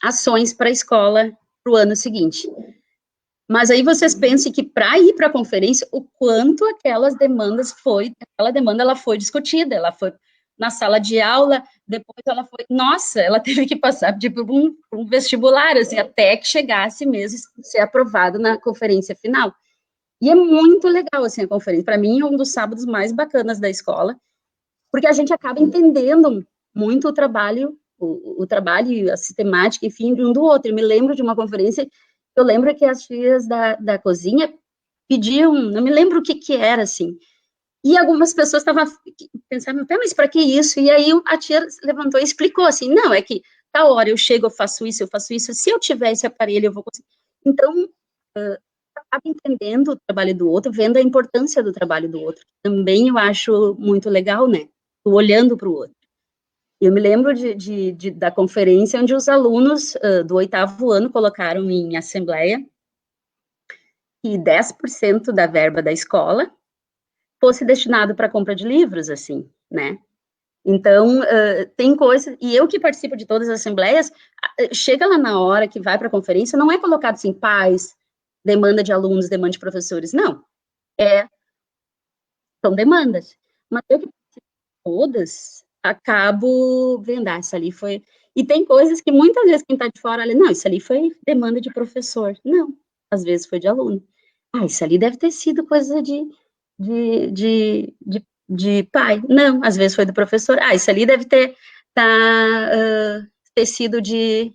ações para a escola para o ano seguinte. Mas aí vocês pensem que para ir para a conferência, o quanto aquela demanda ela foi discutida, ela foi na sala de aula, depois ela teve que passar por um vestibular, assim, até que chegasse mesmo ser aprovada na conferência final. E é muito legal, assim, a conferência. Para mim, é um dos sábados mais bacanas da escola, porque a gente acaba entendendo muito o trabalho, a sistemática, enfim, de um do outro. Eu me lembro de uma conferência, eu lembro que as tias da cozinha pediam, não me lembro o que era, assim, e algumas pessoas estavam pensando, mas para que isso? E aí a tia levantou e explicou, assim, não, é que tal hora eu chego, eu faço isso, se eu tiver esse aparelho, eu vou conseguir. Então, acaba entendendo o trabalho do outro, vendo a importância do trabalho do outro. Também eu acho muito legal, né? Olhando para o outro. Eu me lembro da conferência onde os alunos do 8º ano colocaram em assembleia que 10% da verba da escola fosse destinado para compra de livros, assim, né? Então, tem coisas, e eu que participo de todas as assembleias, chega lá na hora que vai para a conferência, não é colocado assim, pais, demanda de alunos, demanda de professores, não. São demandas. Mas eu que participo de todas, acabo vendo, isso ali foi... E tem coisas que muitas vezes quem está de fora, olha, não, isso ali foi demanda de professor. Não, às vezes foi de aluno. Isso ali deve ter sido coisa de pai. Não, às vezes foi do professor. Isso ali deve ter sido de...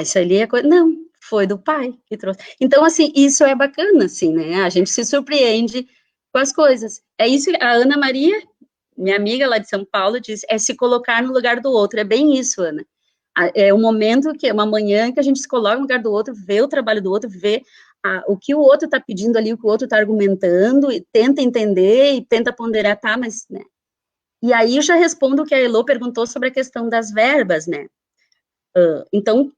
isso ali é coisa... Não, foi do pai que trouxe. Então, assim, isso é bacana, assim, né? A gente se surpreende com as coisas. É isso que a Ana Maria, minha amiga lá de São Paulo, diz, é se colocar no lugar do outro. É bem isso, Ana. É um momento uma manhã que a gente se coloca no lugar do outro, vê o trabalho do outro, vê o que o outro está pedindo ali, o que o outro está argumentando, e tenta entender, e tenta ponderar, mas, né? E aí eu já respondo o que a Elô perguntou sobre a questão das verbas, né? Então,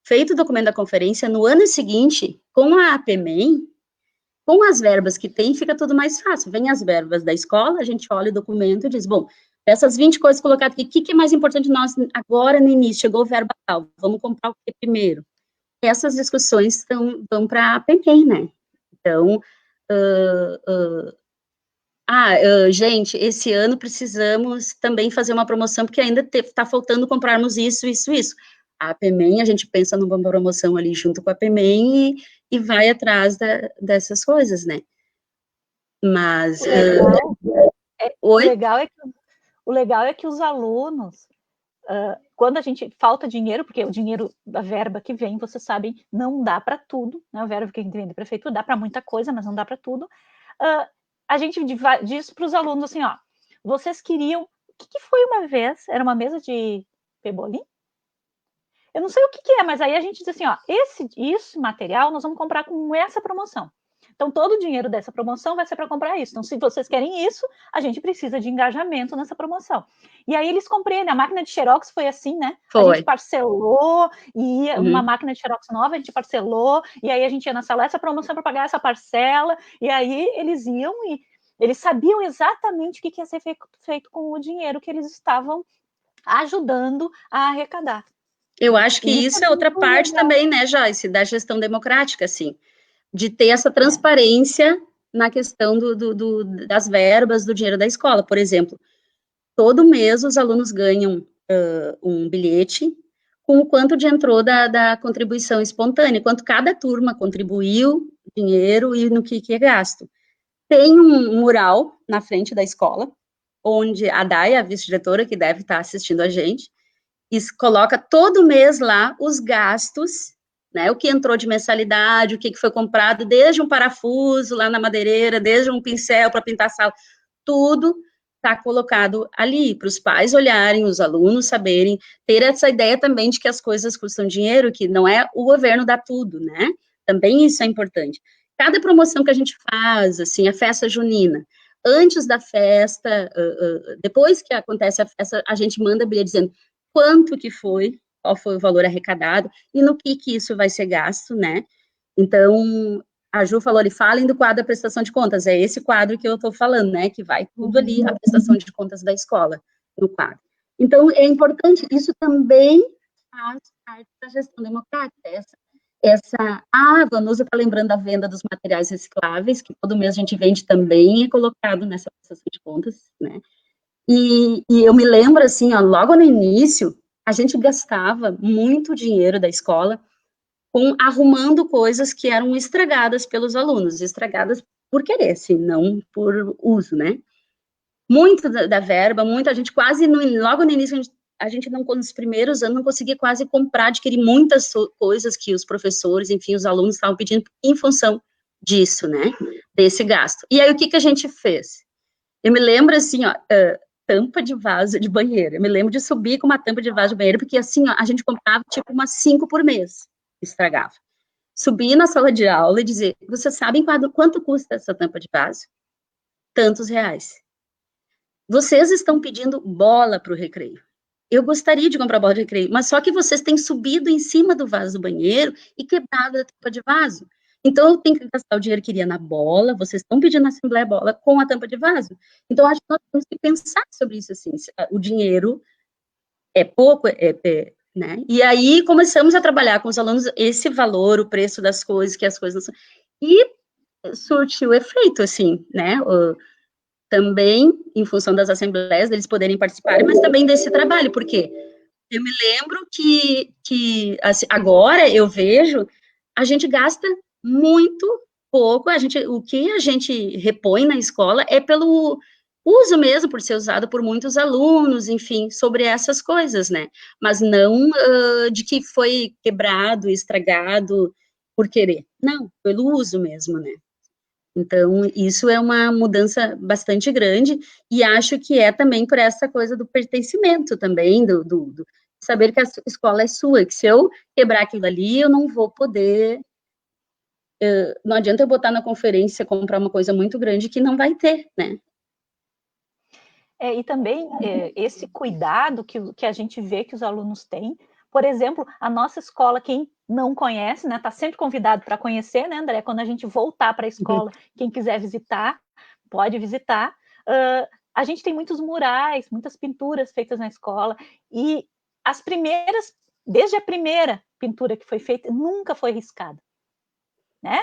feito o documento da conferência, no ano seguinte, com a APMEM, com as verbas que tem, fica tudo mais fácil. Vem as verbas da escola, a gente olha o documento e diz, bom, dessas 20 coisas colocadas aqui, o que é mais importante nós agora no início? Chegou o verbo tal, vamos comprar o que primeiro? Essas discussões vão para a APMEM, né? Então, gente, esse ano precisamos também fazer uma promoção, porque ainda está faltando comprarmos isso. A APMEM, a gente pensa numa promoção ali junto com a APMEM e vai atrás dessas coisas, né? Mas... O legal é que os alunos, quando a gente falta dinheiro, porque o dinheiro da verba que vem, vocês sabem, não dá para tudo, né? O verba que vem da prefeitura dá para muita coisa, mas não dá para tudo. A gente diz para os alunos assim, vocês queriam... O que foi uma vez? Era uma mesa de pebolim? Eu não sei o que é, mas aí a gente diz assim, esse material nós vamos comprar com essa promoção. Então, todo o dinheiro dessa promoção vai ser para comprar isso. Então, se vocês querem isso, a gente precisa de engajamento nessa promoção. E aí eles compreendem. A máquina de Xerox foi assim, né? Foi. A gente parcelou, e uma máquina de Xerox nova, a gente parcelou, e aí a gente ia na sala, essa promoção para pagar essa parcela, e aí eles iam e eles sabiam exatamente o que ia ser feito com o dinheiro que eles estavam ajudando a arrecadar. Eu acho que isso é outra parte também, né, Joyce, da gestão democrática, assim, de ter essa transparência na questão das verbas, do dinheiro da escola. Por exemplo, todo mês os alunos ganham um bilhete com o quanto entrou da contribuição espontânea, quanto cada turma contribuiu, dinheiro e no que é gasto. Tem um mural na frente da escola, onde a Daya, a vice-diretora, que deve estar assistindo a gente, coloca todo mês lá os gastos, né, o que entrou de mensalidade, o que foi comprado, desde um parafuso lá na madeireira, desde um pincel para pintar a sala, tudo está colocado ali, para os pais olharem, os alunos saberem, ter essa ideia também de que as coisas custam dinheiro, que não é o governo dá tudo, né? Também isso é importante. Cada promoção que a gente faz, assim, a festa junina, antes da festa, depois que acontece a festa, a gente manda bilhete dizendo quanto que foi, qual foi o valor arrecadado e no que isso vai ser gasto, né? Então, a Ju falou ali, falem do quadro da prestação de contas, é esse quadro que eu estou falando, né, que vai tudo ali, a prestação de contas da escola, no quadro. Então, é importante, isso também faz parte da gestão democrática, a Vanusa está lembrando da venda dos materiais recicláveis, que todo mês a gente vende também, é colocado nessa prestação de contas, né, e eu me lembro, assim, ó, logo no início, a gente gastava muito dinheiro da escola arrumando coisas que eram estragadas pelos alunos, estragadas por querer, assim, não por uso, né? Muito da verba, muita gente quase, logo no início, a gente não, nos primeiros anos, não conseguia quase comprar, adquirir muitas coisas que os professores, enfim, os alunos estavam pedindo em função disso, né? Desse gasto. E aí, o que a gente fez? Eu me lembro, assim, ó, tampa de vaso de banheiro. Eu me lembro de subir com uma tampa de vaso de banheiro, porque, assim, ó, a gente comprava, tipo, umas 5 por mês, estragava. Subir na sala de aula e dizer, vocês sabem quanto custa essa tampa de vaso? Tantos reais. Vocês estão pedindo bola para o recreio. Eu gostaria de comprar bola de recreio, mas só que vocês têm subido em cima do vaso do banheiro e quebrado a tampa de vaso. Então, eu tenho que gastar o dinheiro que iria na bola, vocês estão pedindo na Assembleia bola com a tampa de vaso. Então, acho que nós temos que pensar sobre isso, assim, o dinheiro é pouco, né? E aí, começamos a trabalhar com os alunos esse valor, o preço das coisas, que as coisas não são... E surtiu efeito, assim, né? Também, em função das assembleias, deles poderem participar, mas também desse trabalho, porque eu me lembro que assim, agora eu vejo, a gente gasta muito pouco, o que a gente repõe na escola é pelo uso mesmo, por ser usado por muitos alunos, enfim, sobre essas coisas, né? Mas não de que foi quebrado, estragado por querer. Não, pelo uso mesmo, né? Então, isso é uma mudança bastante grande, e acho que é também por essa coisa do pertencimento também, do saber que a escola é sua, que se eu quebrar aquilo ali, eu não vou poder, não adianta eu botar na conferência, comprar uma coisa muito grande que não vai ter, né? E também esse cuidado que a gente vê que os alunos têm. Por exemplo, a nossa escola, quem não conhece, né, está sempre convidado para conhecer, né, André? Quando a gente voltar para a escola, quem quiser visitar, pode visitar. A gente tem muitos murais, muitas pinturas feitas na escola, e as primeiras, desde a primeira pintura que foi feita, nunca foi riscada. Né?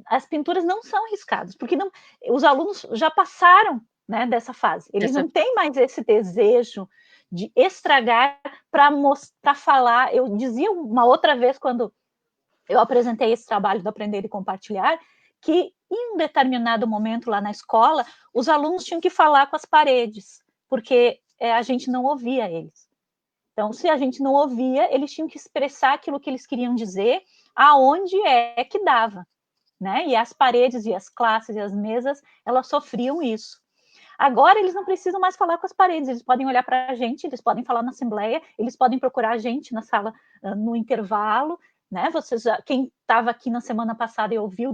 As pinturas não são riscadas, porque não, os alunos já passaram, né, dessa fase. Eles não têm mais esse desejo de estragar para falar. Eu dizia uma outra vez, quando eu apresentei esse trabalho do Aprender e Compartilhar, que em um determinado momento lá na escola, os alunos tinham que falar com as paredes, porque a gente não ouvia eles. Então, se a gente não ouvia, eles tinham que expressar aquilo que eles queriam dizer, aonde é que dava, né? E as paredes e as classes e as mesas, elas sofriam isso. Agora eles não precisam mais falar com as paredes, eles podem olhar para a gente, eles podem falar na assembleia, eles podem procurar a gente na sala no intervalo, né? Quem estava aqui na semana passada e ouviu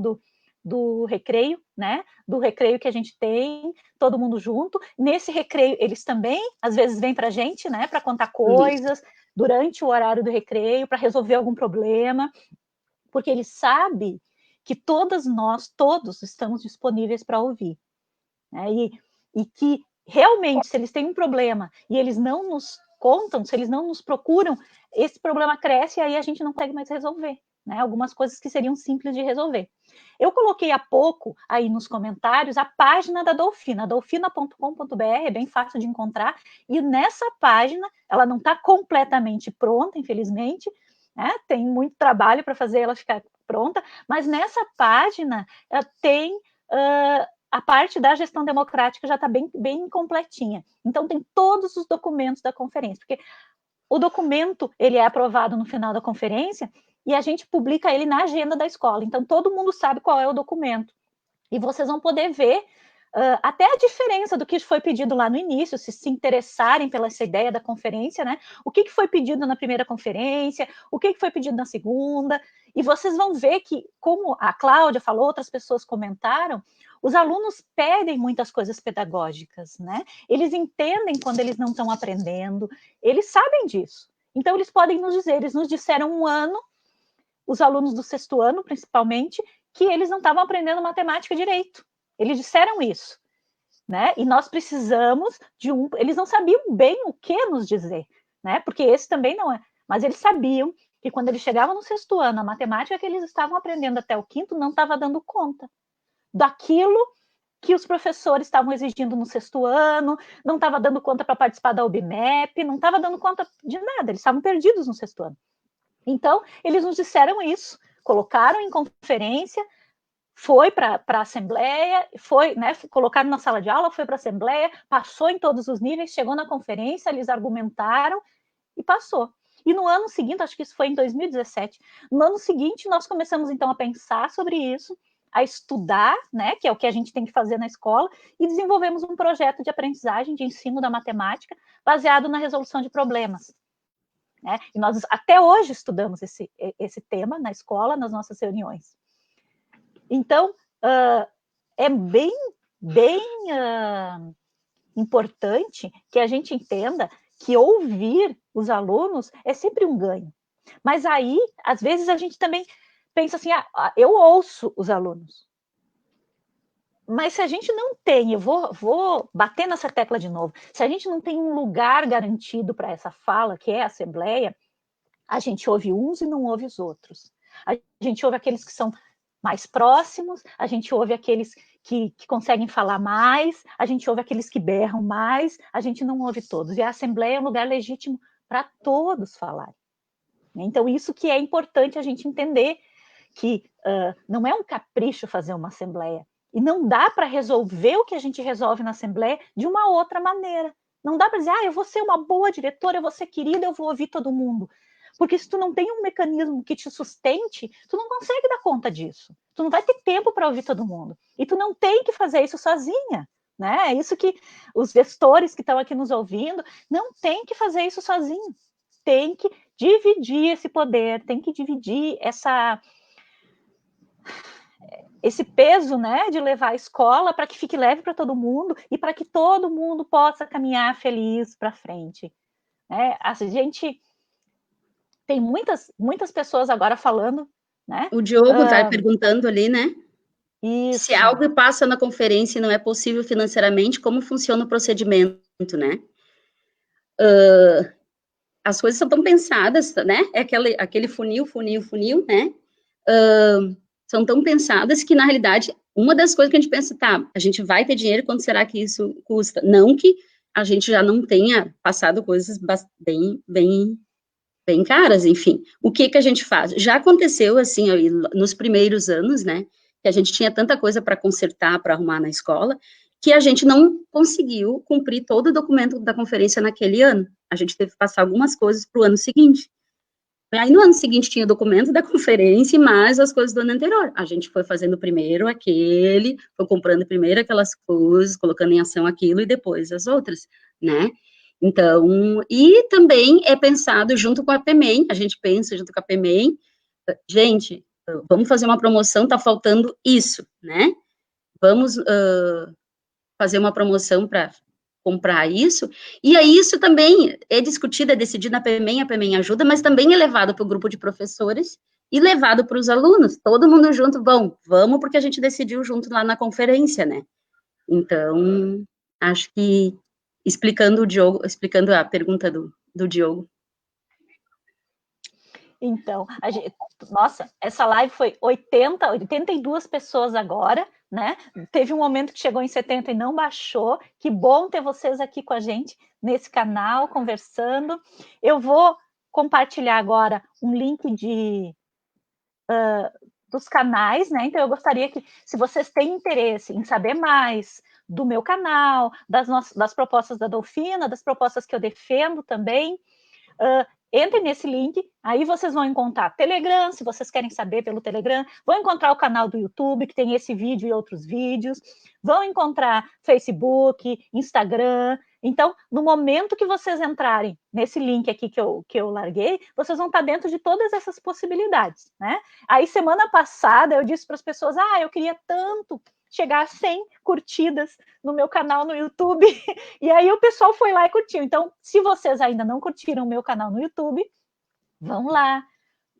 do recreio, né? Do recreio que a gente tem, todo mundo junto. Nesse recreio, eles também, às vezes, vêm para a gente, né? Para contar coisas durante o horário do recreio, para resolver algum problema, porque eles sabem que todos estamos disponíveis para ouvir, né? E que realmente, se eles têm um problema e eles não nos contam, se eles não nos procuram, esse problema cresce e aí a gente não consegue mais resolver, né? Algumas coisas que seriam simples de resolver. Eu coloquei há pouco aí nos comentários a página da Dolfina, dolfina.com.br, é bem fácil de encontrar, e nessa página, ela não está completamente pronta, infelizmente, né? Tem muito trabalho para fazer ela ficar pronta, mas nessa página tem a parte da gestão democrática já está bem completinha. Então, tem todos os documentos da conferência, porque o documento ele é aprovado no final da conferência e a gente publica ele na agenda da escola. Então, todo mundo sabe qual é o documento. E vocês vão poder ver até a diferença do que foi pedido lá no início, se interessarem pela essa ideia da conferência, né? O que foi pedido na primeira conferência, o que foi pedido na segunda, e vocês vão ver que, como a Cláudia falou, outras pessoas comentaram, os alunos pedem muitas coisas pedagógicas, né? Eles entendem quando eles não estão aprendendo, eles sabem disso. Então, eles podem nos dizer, eles nos disseram um ano, os alunos do 6º ano, principalmente, que eles não estavam aprendendo matemática direito. Eles disseram isso, né? E nós precisamos de eles não sabiam bem o que nos dizer, né? Porque esse também não é. Mas eles sabiam que quando eles chegavam no 6º ano, a matemática que eles estavam aprendendo até o 5º não estava dando conta daquilo que os professores estavam exigindo no 6º ano, não estava dando conta para participar da UBMEP, não estava dando conta de nada, eles estavam perdidos no 6º ano. Então, eles nos disseram isso, colocaram em conferência, foi para a assembleia, foi, né, colocaram na sala de aula, foi para a assembleia, passou em todos os níveis, chegou na conferência, eles argumentaram e passou. E no ano seguinte, acho que isso foi em 2017, no ano seguinte nós começamos então a pensar sobre isso, a estudar, né, que é o que a gente tem que fazer na escola, e desenvolvemos um projeto de aprendizagem, de ensino da matemática, baseado na resolução de problemas. Né? E nós até hoje estudamos esse tema na escola, nas nossas reuniões. Então, é bem importante que a gente entenda que ouvir os alunos é sempre um ganho. Mas aí, às vezes, a gente também pensa assim, eu ouço os alunos. Mas se a gente não tem, eu vou bater nessa tecla de novo, se a gente não tem um lugar garantido para essa fala, que é a assembleia, a gente ouve uns e não ouve os outros. A gente ouve aqueles que são mais próximos, a gente ouve aqueles que conseguem falar mais, a gente ouve aqueles que berram mais, a gente não ouve todos. E a Assembleia é um lugar legítimo para todos falarem. Então, isso que é importante a gente entender, que não é um capricho fazer uma Assembleia. E não dá para resolver o que a gente resolve na Assembleia de uma outra maneira. Não dá para dizer, eu vou ser uma boa diretora, eu vou ser querida, eu vou ouvir todo mundo. Porque se tu não tem um mecanismo que te sustente, tu não consegue dar conta disso. Tu não vai ter tempo para ouvir todo mundo. E tu não tem que fazer isso sozinha. Né? É isso que os gestores que estão aqui nos ouvindo não tem que fazer isso sozinho. Tem que dividir esse poder, tem que dividir esse peso, né, de levar a escola para que fique leve para todo mundo e para que todo mundo possa caminhar feliz para frente. Né? A gente tem muitas pessoas agora falando, né? O Diogo está perguntando ali, né? Isso. Se algo passa na conferência e não é possível financeiramente, como funciona o procedimento, né? As coisas são tão pensadas, né? É aquele funil, né? São tão pensadas que, na realidade, uma das coisas que a gente pensa, a gente vai ter dinheiro, quanto será que isso custa? Não que a gente já não tenha passado coisas bem caras, enfim. O que a gente faz? Já aconteceu, assim, nos primeiros anos, né, que a gente tinha tanta coisa para consertar, para arrumar na escola, que a gente não conseguiu cumprir todo o documento da conferência naquele ano. A gente teve que passar algumas coisas para o ano seguinte. Aí, no ano seguinte, tinha o documento da conferência e mais as coisas do ano anterior. A gente foi fazendo primeiro foi comprando primeiro aquelas coisas, colocando em ação aquilo e depois as outras, né? Então, e também é pensado junto com a PEMEM, a gente pensa junto com a PEMEM, gente, vamos fazer uma promoção, tá faltando isso, né? Vamos fazer uma promoção para comprar isso, e aí isso também é discutido, é decidido na PEMEM, a PEMEM ajuda, mas também é levado para o grupo de professores e levado para os alunos, todo mundo junto, vamos porque a gente decidiu junto lá na conferência, né? Então, acho que explicando a pergunta do Diogo. Então, nossa, essa live foi 82 pessoas agora, né? Teve um momento que chegou em 70 e não baixou. Que bom ter vocês aqui com a gente nesse canal, conversando. Eu vou compartilhar agora um link dos canais, né? Então, eu gostaria que, se vocês têm interesse em saber mais do meu canal, das propostas da Dolfina, das propostas que eu defendo também, entrem nesse link, aí vocês vão encontrar Telegram, se vocês querem saber pelo Telegram, vão encontrar o canal do YouTube, que tem esse vídeo e outros vídeos, vão encontrar Facebook, Instagram. Então, no momento que vocês entrarem nesse link aqui que eu larguei, vocês vão estar dentro de todas essas possibilidades, né? Aí, semana passada, eu disse para as pessoas, eu queria tanto chegar a 100 curtidas no meu canal no YouTube, e aí o pessoal foi lá e curtiu. Então, se vocês ainda não curtiram o meu canal no YouTube, vão lá,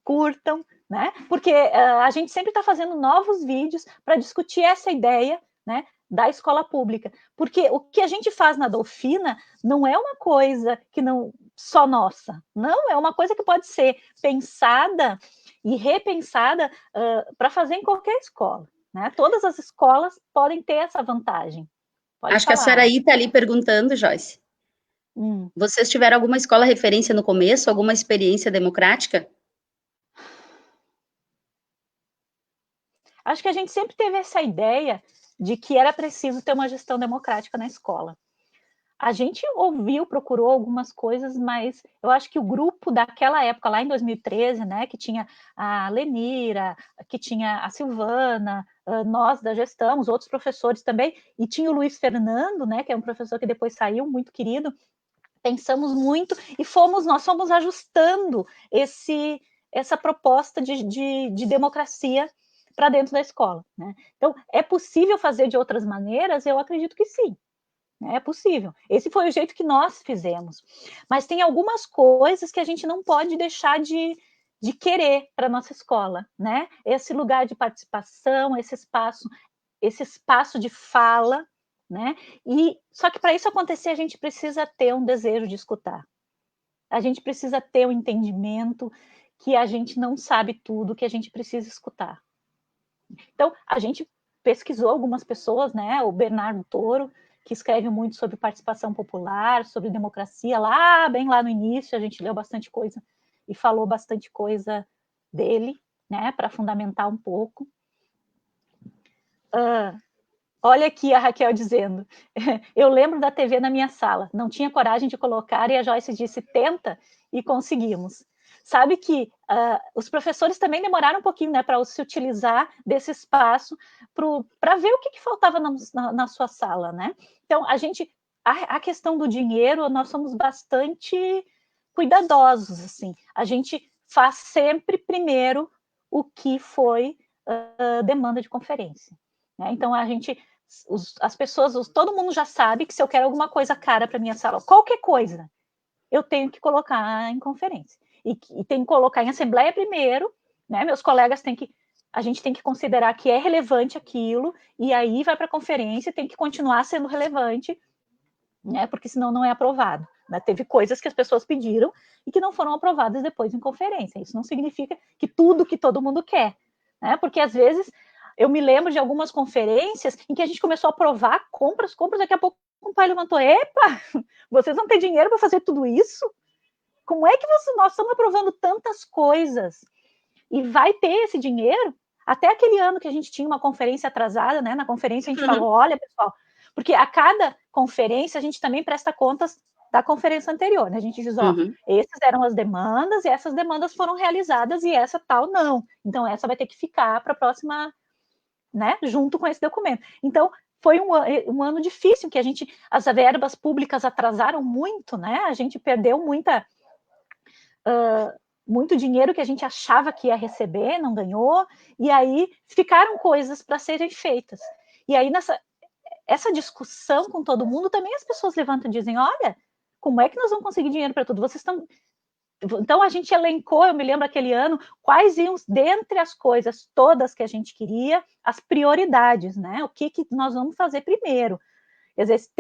curtam, né? Porque a gente sempre está fazendo novos vídeos para discutir essa ideia, né, da escola pública. Porque o que a gente faz na Dolfina não é uma coisa que não só nossa, não, é uma coisa que pode ser pensada e repensada para fazer em qualquer escola. Né? Todas as escolas podem ter essa vantagem. Acho que a Saraí está ali perguntando, Joyce. Vocês tiveram alguma escola referência no começo? Alguma experiência democrática? Acho que a gente sempre teve essa ideia de que era preciso ter uma gestão democrática na escola. A gente procurou algumas coisas, mas eu acho que o grupo daquela época, lá em 2013, né, que tinha a Lenira, que tinha a Silvana, nós da gestão, os outros professores também, e tinha o Luiz Fernando, né, que é um professor que depois saiu, muito querido, pensamos muito e nós fomos ajustando essa proposta de democracia para dentro da escola. Né? Então, é possível fazer de outras maneiras? Eu acredito que sim. É possível. Esse foi o jeito que nós fizemos. Mas tem algumas coisas que a gente não pode deixar de querer para a nossa escola, né? Esse lugar de participação, esse espaço de fala, né? Só que para isso acontecer, a gente precisa ter um desejo de escutar. A gente precisa ter um entendimento que a gente não sabe tudo, que a gente precisa escutar. Então, a gente pesquisou algumas pessoas, né? O Bernardo Toro, que escreve muito sobre participação popular, sobre democracia, bem lá no início, a gente leu bastante coisa e falou bastante coisa dele, né, para fundamentar um pouco. Olha aqui a Raquel dizendo, eu lembro da TV na minha sala, não tinha coragem de colocar e a Joyce disse, tenta, e conseguimos. Sabe que os professores também demoraram um pouquinho, né, para se utilizar desse espaço para ver o que faltava na sua sala, né? Então, a questão do dinheiro, nós somos bastante cuidadosos, assim. A gente faz sempre primeiro o que foi demanda de conferência. Né? Então, as pessoas, todo mundo já sabe que se eu quero alguma coisa cara para minha sala, qualquer coisa, eu tenho que colocar em conferência. E tem que colocar em assembleia primeiro, né? Meus colegas a gente tem que considerar que é relevante aquilo, e aí vai para a conferência, tem que continuar sendo relevante, né? Porque senão não é aprovado. Né? Teve coisas que as pessoas pediram e que não foram aprovadas depois em conferência. Isso não significa que tudo que todo mundo quer, né? Porque às vezes eu me lembro de algumas conferências em que a gente começou a aprovar compras, daqui a pouco o pai levantou, epa, vocês vão ter dinheiro para fazer tudo isso? Como é que nós estamos aprovando tantas coisas? E vai ter esse dinheiro? Até aquele ano que a gente tinha uma conferência atrasada, né? Na conferência a gente falou, olha, pessoal, porque a cada conferência a gente também presta contas da conferência anterior, né? A gente diz, essas eram as demandas, e essas demandas foram realizadas, e essa tal não. Então, essa vai ter que ficar para a próxima, né? Junto com esse documento. Então, foi um ano difícil, que as verbas públicas atrasaram muito, né? A gente perdeu muito dinheiro que a gente achava que ia receber, não ganhou, e aí ficaram coisas para serem feitas. E aí, essa discussão com todo mundo, também as pessoas levantam e dizem, olha, como é que nós vamos conseguir dinheiro para tudo? Vocês estão... Então, a gente elencou, eu me lembro aquele ano, quais iam, dentre as coisas todas que a gente queria, as prioridades, né? O que nós vamos fazer primeiro? Às vezes,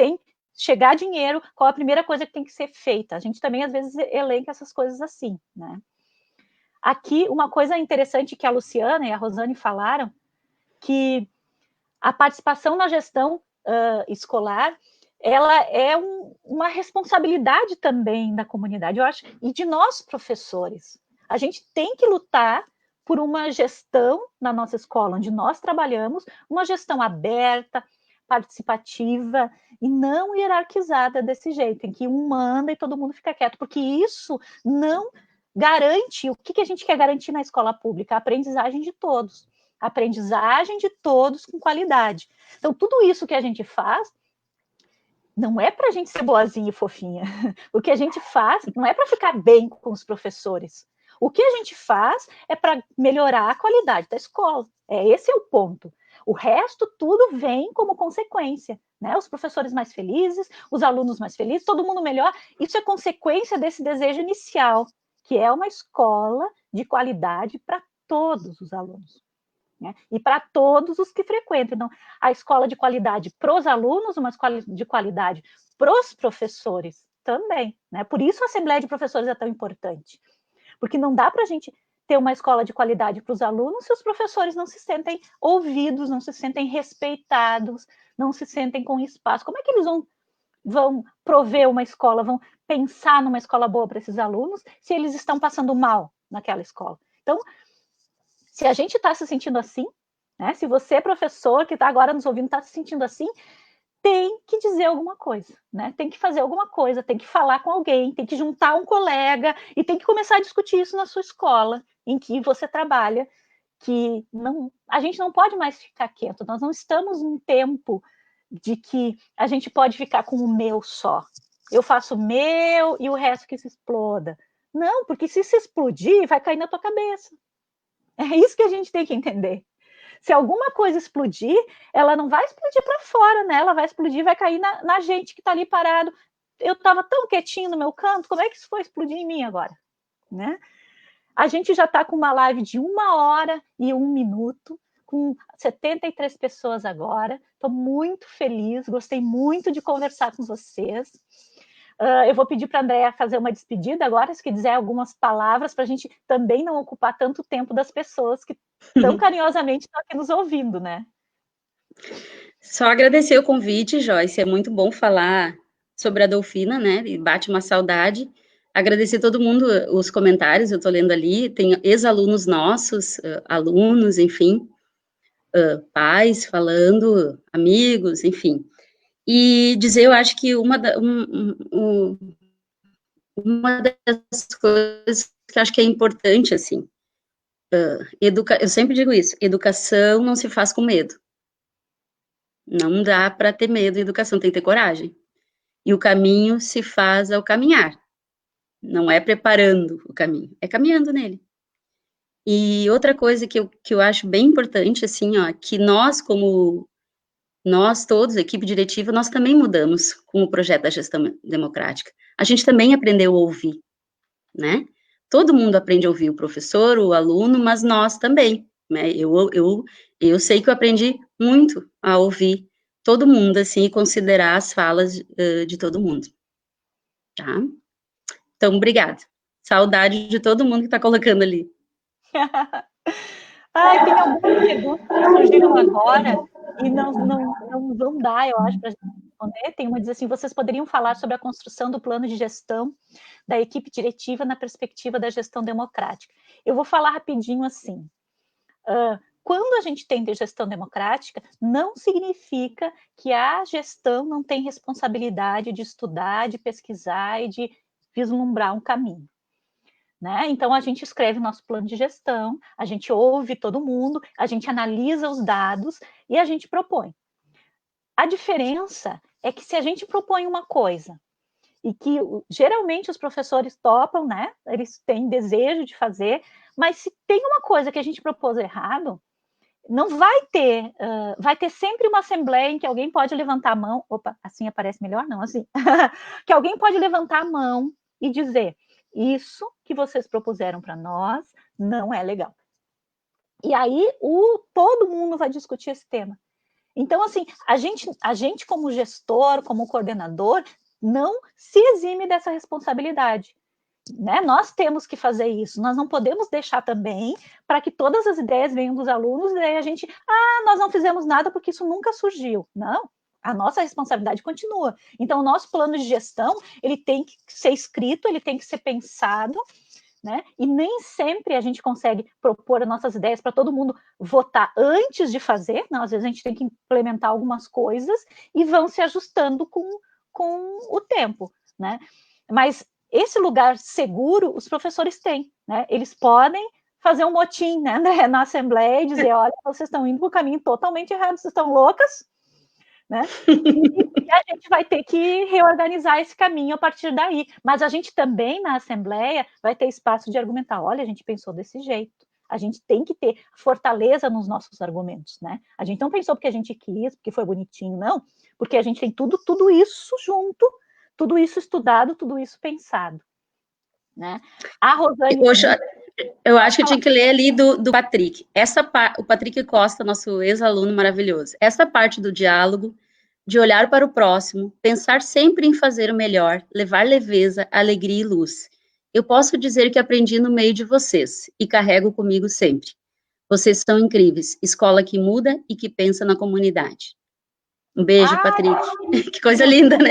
chegar dinheiro, qual a primeira coisa que tem que ser feita? A gente também, às vezes, elenca essas coisas assim, né? Aqui, uma coisa interessante que a Luciana e a Rosane falaram, que a participação na gestão escolar, ela é uma responsabilidade também da comunidade, eu acho, e de nós, professores. A gente tem que lutar por uma gestão na nossa escola, onde nós trabalhamos, uma gestão aberta, participativa e não hierarquizada desse jeito, em que um manda e todo mundo fica quieto, porque isso não garante, o que a gente quer garantir na escola pública? A aprendizagem de todos. A aprendizagem de todos com qualidade. Então, tudo isso que a gente faz não é para a gente ser boazinha e fofinha. O que a gente faz não é para ficar bem com os professores. O que a gente faz é para melhorar a qualidade da escola. Esse é o ponto. O resto tudo vem como consequência, né? Os professores mais felizes, os alunos mais felizes, todo mundo melhor. Isso é consequência desse desejo inicial, que é uma escola de qualidade para todos os alunos. Né? E para todos os que frequentam. Então, a escola de qualidade para os alunos, uma escola de qualidade para os professores também. Né? Por isso a Assembleia de Professores é tão importante. Porque não dá para a gente ter uma escola de qualidade para os alunos se os professores não se sentem ouvidos, não se sentem respeitados, não se sentem com espaço. Como é que eles vão prover uma escola, vão pensar numa escola boa para esses alunos se eles estão passando mal naquela escola? Então, se a gente está se sentindo assim, né, se você, professor, que está agora nos ouvindo, está se sentindo assim, tem que dizer alguma coisa, né? Tem que fazer alguma coisa, tem que falar com alguém, tem que juntar um colega e tem que começar a discutir isso na sua escola, em que você trabalha, que a gente não pode mais ficar quieto, nós não estamos num tempo de que a gente pode ficar com o meu só. Eu faço o meu e o resto que se exploda. Não, porque se explodir, vai cair na tua cabeça. É isso que a gente tem que entender. Se alguma coisa explodir, ela não vai explodir para fora, né? Ela vai explodir, vai cair na gente que está ali parado. Eu estava tão quietinho no meu canto, como é que isso foi explodir em mim agora? Né? A gente já está com uma live de 1h01, com 73 pessoas agora. Estou muito feliz, gostei muito de conversar com vocês. Eu vou pedir para a Andréa fazer uma despedida agora, se quiser algumas palavras, para a gente também não ocupar tanto tempo das pessoas que tão carinhosamente estão aqui nos ouvindo, né? Só agradecer o convite, Joyce, é muito bom falar sobre a Dolfina, né, e bate uma saudade. Agradecer todo mundo, os comentários, eu estou lendo ali, tem ex-alunos nossos, alunos, enfim, pais falando, amigos, enfim. E dizer, eu acho que uma das coisas que eu acho que é importante, assim, eu sempre digo isso, educação não se faz com medo. Não dá para ter medo em educação, tem que ter coragem. E o caminho se faz ao caminhar. Não é preparando o caminho, é caminhando nele. E outra coisa que eu acho bem importante, assim, ó, que nós todos, equipe diretiva, nós também mudamos com o projeto da gestão democrática. A gente também aprendeu a ouvir, né? Todo mundo aprende a ouvir, o professor, o aluno, mas nós também, né? Eu sei que eu aprendi muito a ouvir todo mundo, assim, e considerar as falas de todo mundo, tá? Então, obrigada. Saudade de todo mundo que está colocando ali. Tem algumas perguntas que surgiram agora e não vão dar, eu acho, para a gente responder. Tem uma que diz assim, vocês poderiam falar sobre a construção do plano de gestão da equipe diretiva na perspectiva da gestão democrática. Eu vou falar rapidinho assim. Quando a gente tem de gestão democrática, não significa que a gestão não tem responsabilidade de estudar, de pesquisar e de vislumbrar um caminho. Né? Então, a gente escreve o nosso plano de gestão, a gente ouve todo mundo, a gente analisa os dados e a gente propõe. A diferença é que se a gente propõe uma coisa e que geralmente os professores topam, né? Eles têm desejo de fazer, mas se tem uma coisa que a gente propôs errado, não vai ter, vai ter sempre uma assembleia em que alguém pode levantar a mão, opa, assim aparece melhor? Não, assim, que alguém pode levantar a mão e dizer, isso que vocês propuseram para nós não é legal. E aí todo mundo vai discutir esse tema. Então, assim, a gente como gestor, como coordenador, não se exime dessa responsabilidade né? Nós temos que fazer isso, nós não podemos deixar também para que todas as ideias venham dos alunos, e aí a gente, nós não fizemos nada porque isso nunca surgiu. Não, a nossa responsabilidade continua. Então, o nosso plano de gestão, ele tem que ser escrito, ele tem que ser pensado, né? E nem sempre a gente consegue propor as nossas ideias para todo mundo votar antes de fazer, não, às vezes a gente tem que implementar algumas coisas e vão se ajustando com o tempo, né? Mas esse lugar seguro os professores têm, né? Eles podem fazer um motim, né, na Assembleia e dizer, olha, vocês estão indo para o caminho totalmente errado, vocês estão loucas, né? E a gente vai ter que reorganizar esse caminho a partir daí. Mas a gente também, na Assembleia, vai ter espaço de argumentar. Olha, a gente pensou desse jeito. A gente tem que ter fortaleza nos nossos argumentos, né? A gente não pensou porque a gente quis, porque foi bonitinho, não. Porque a gente tem tudo isso junto, tudo isso estudado, tudo isso pensado, né? A Rosane... Eu acho que eu tinha que ler ali do Patrick. O Patrick Costa, nosso ex-aluno maravilhoso. Essa parte do diálogo, de olhar para o próximo, pensar sempre em fazer o melhor, levar leveza, alegria e luz. Eu posso dizer que aprendi no meio de vocês e carrego comigo sempre. Vocês são incríveis, escola que muda e que pensa na comunidade. Um beijo, Patrick. Que coisa linda, né?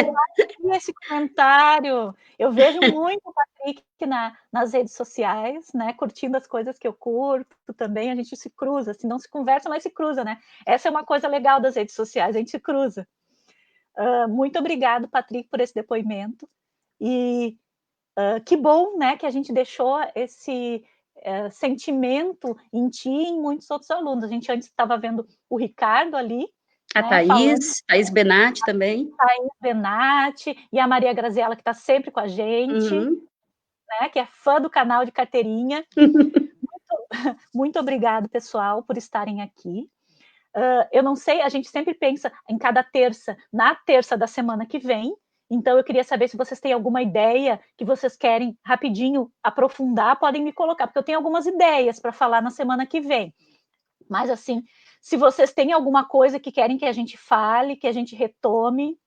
Esse comentário, eu vejo muito o Patrick nas redes sociais, né, curtindo as coisas que eu curto também, a gente se cruza, assim, não se conversa, mas se cruza, né? Essa é uma coisa legal das redes sociais, a gente se cruza. Muito obrigado, Patrick, por esse depoimento, e que bom, né, que a gente deixou esse sentimento em ti e em muitos outros alunos. A gente antes estava vendo o Ricardo ali, a né, Thaís Benatti também. Thaís Benatti e a Maria Graziella, que está sempre com a gente, né, que é fã do canal de carteirinha. Muito obrigado, pessoal, por estarem aqui. Eu não sei, a gente sempre pensa em cada terça, na terça da semana que vem, então eu queria saber se vocês têm alguma ideia que vocês querem rapidinho aprofundar, podem me colocar, porque eu tenho algumas ideias para falar na semana que vem. Mas, assim, se vocês têm alguma coisa que querem que a gente fale, que a gente retome...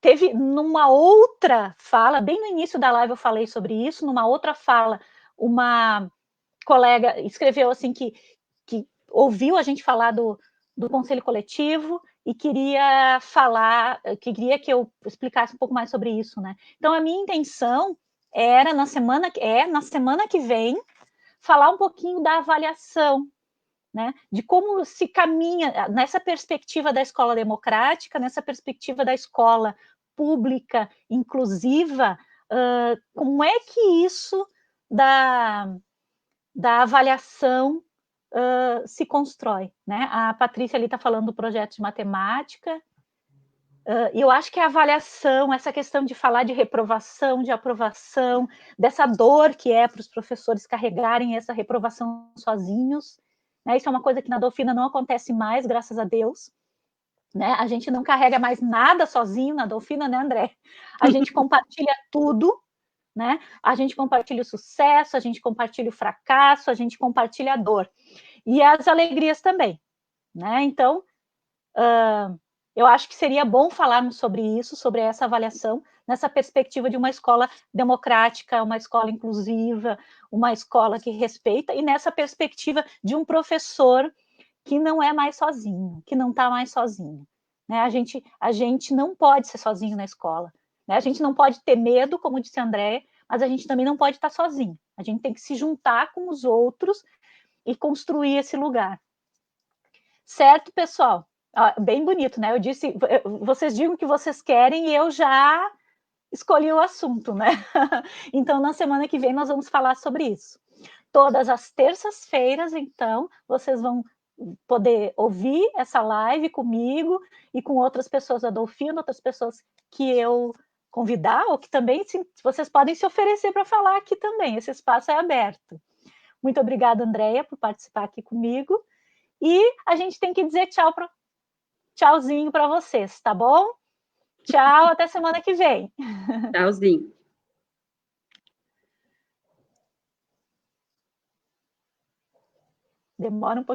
Teve numa outra fala, bem no início da live eu falei sobre isso, numa outra fala, uma colega escreveu assim que ouviu a gente falar do conselho coletivo e queria que eu explicasse um pouco mais sobre isso, né? Então, a minha intenção era, na semana que vem, falar um pouquinho da avaliação, né? De como se caminha nessa perspectiva da escola democrática, nessa perspectiva da escola pública, inclusiva, como é que isso da avaliação se constrói, né? A Patrícia ali está falando do projeto de matemática, e eu acho que a avaliação, essa questão de falar de reprovação, de aprovação, dessa dor que é para os professores carregarem essa reprovação sozinhos, né? Isso é uma coisa que na Dolfina não acontece mais, graças a Deus, né? A gente não carrega mais nada sozinho na Dolfina, né, André? A gente compartilha tudo, né? A gente compartilha o sucesso, a gente compartilha o fracasso, a gente compartilha a dor. E as alegrias também, né? Então, eu acho que seria bom falarmos sobre isso, sobre essa avaliação, nessa perspectiva de uma escola democrática, uma escola inclusiva, uma escola que respeita, e nessa perspectiva de um professor que não é mais sozinho, que não está mais sozinho, né? A gente não pode ser sozinho na escola, né? A gente não pode ter medo, como disse a Andréia, mas a gente também não pode estar sozinho. A gente tem que se juntar com os outros e construir esse lugar. Certo, pessoal? Bem bonito, né? Eu disse, vocês digam o que vocês querem e eu já escolhi o assunto, né? Então, na semana que vem, nós vamos falar sobre isso. Todas as terças-feiras, então, vocês vão poder ouvir essa live comigo e com outras pessoas da Dolfina, outras pessoas que eu convidar, ou que também vocês podem se oferecer para falar aqui também, esse espaço é aberto. Muito obrigada, Andréia, por participar aqui comigo, e a gente tem que dizer tchauzinho para vocês, tá bom? Tchau, até semana que vem. Tchauzinho. Demora um pouquinho.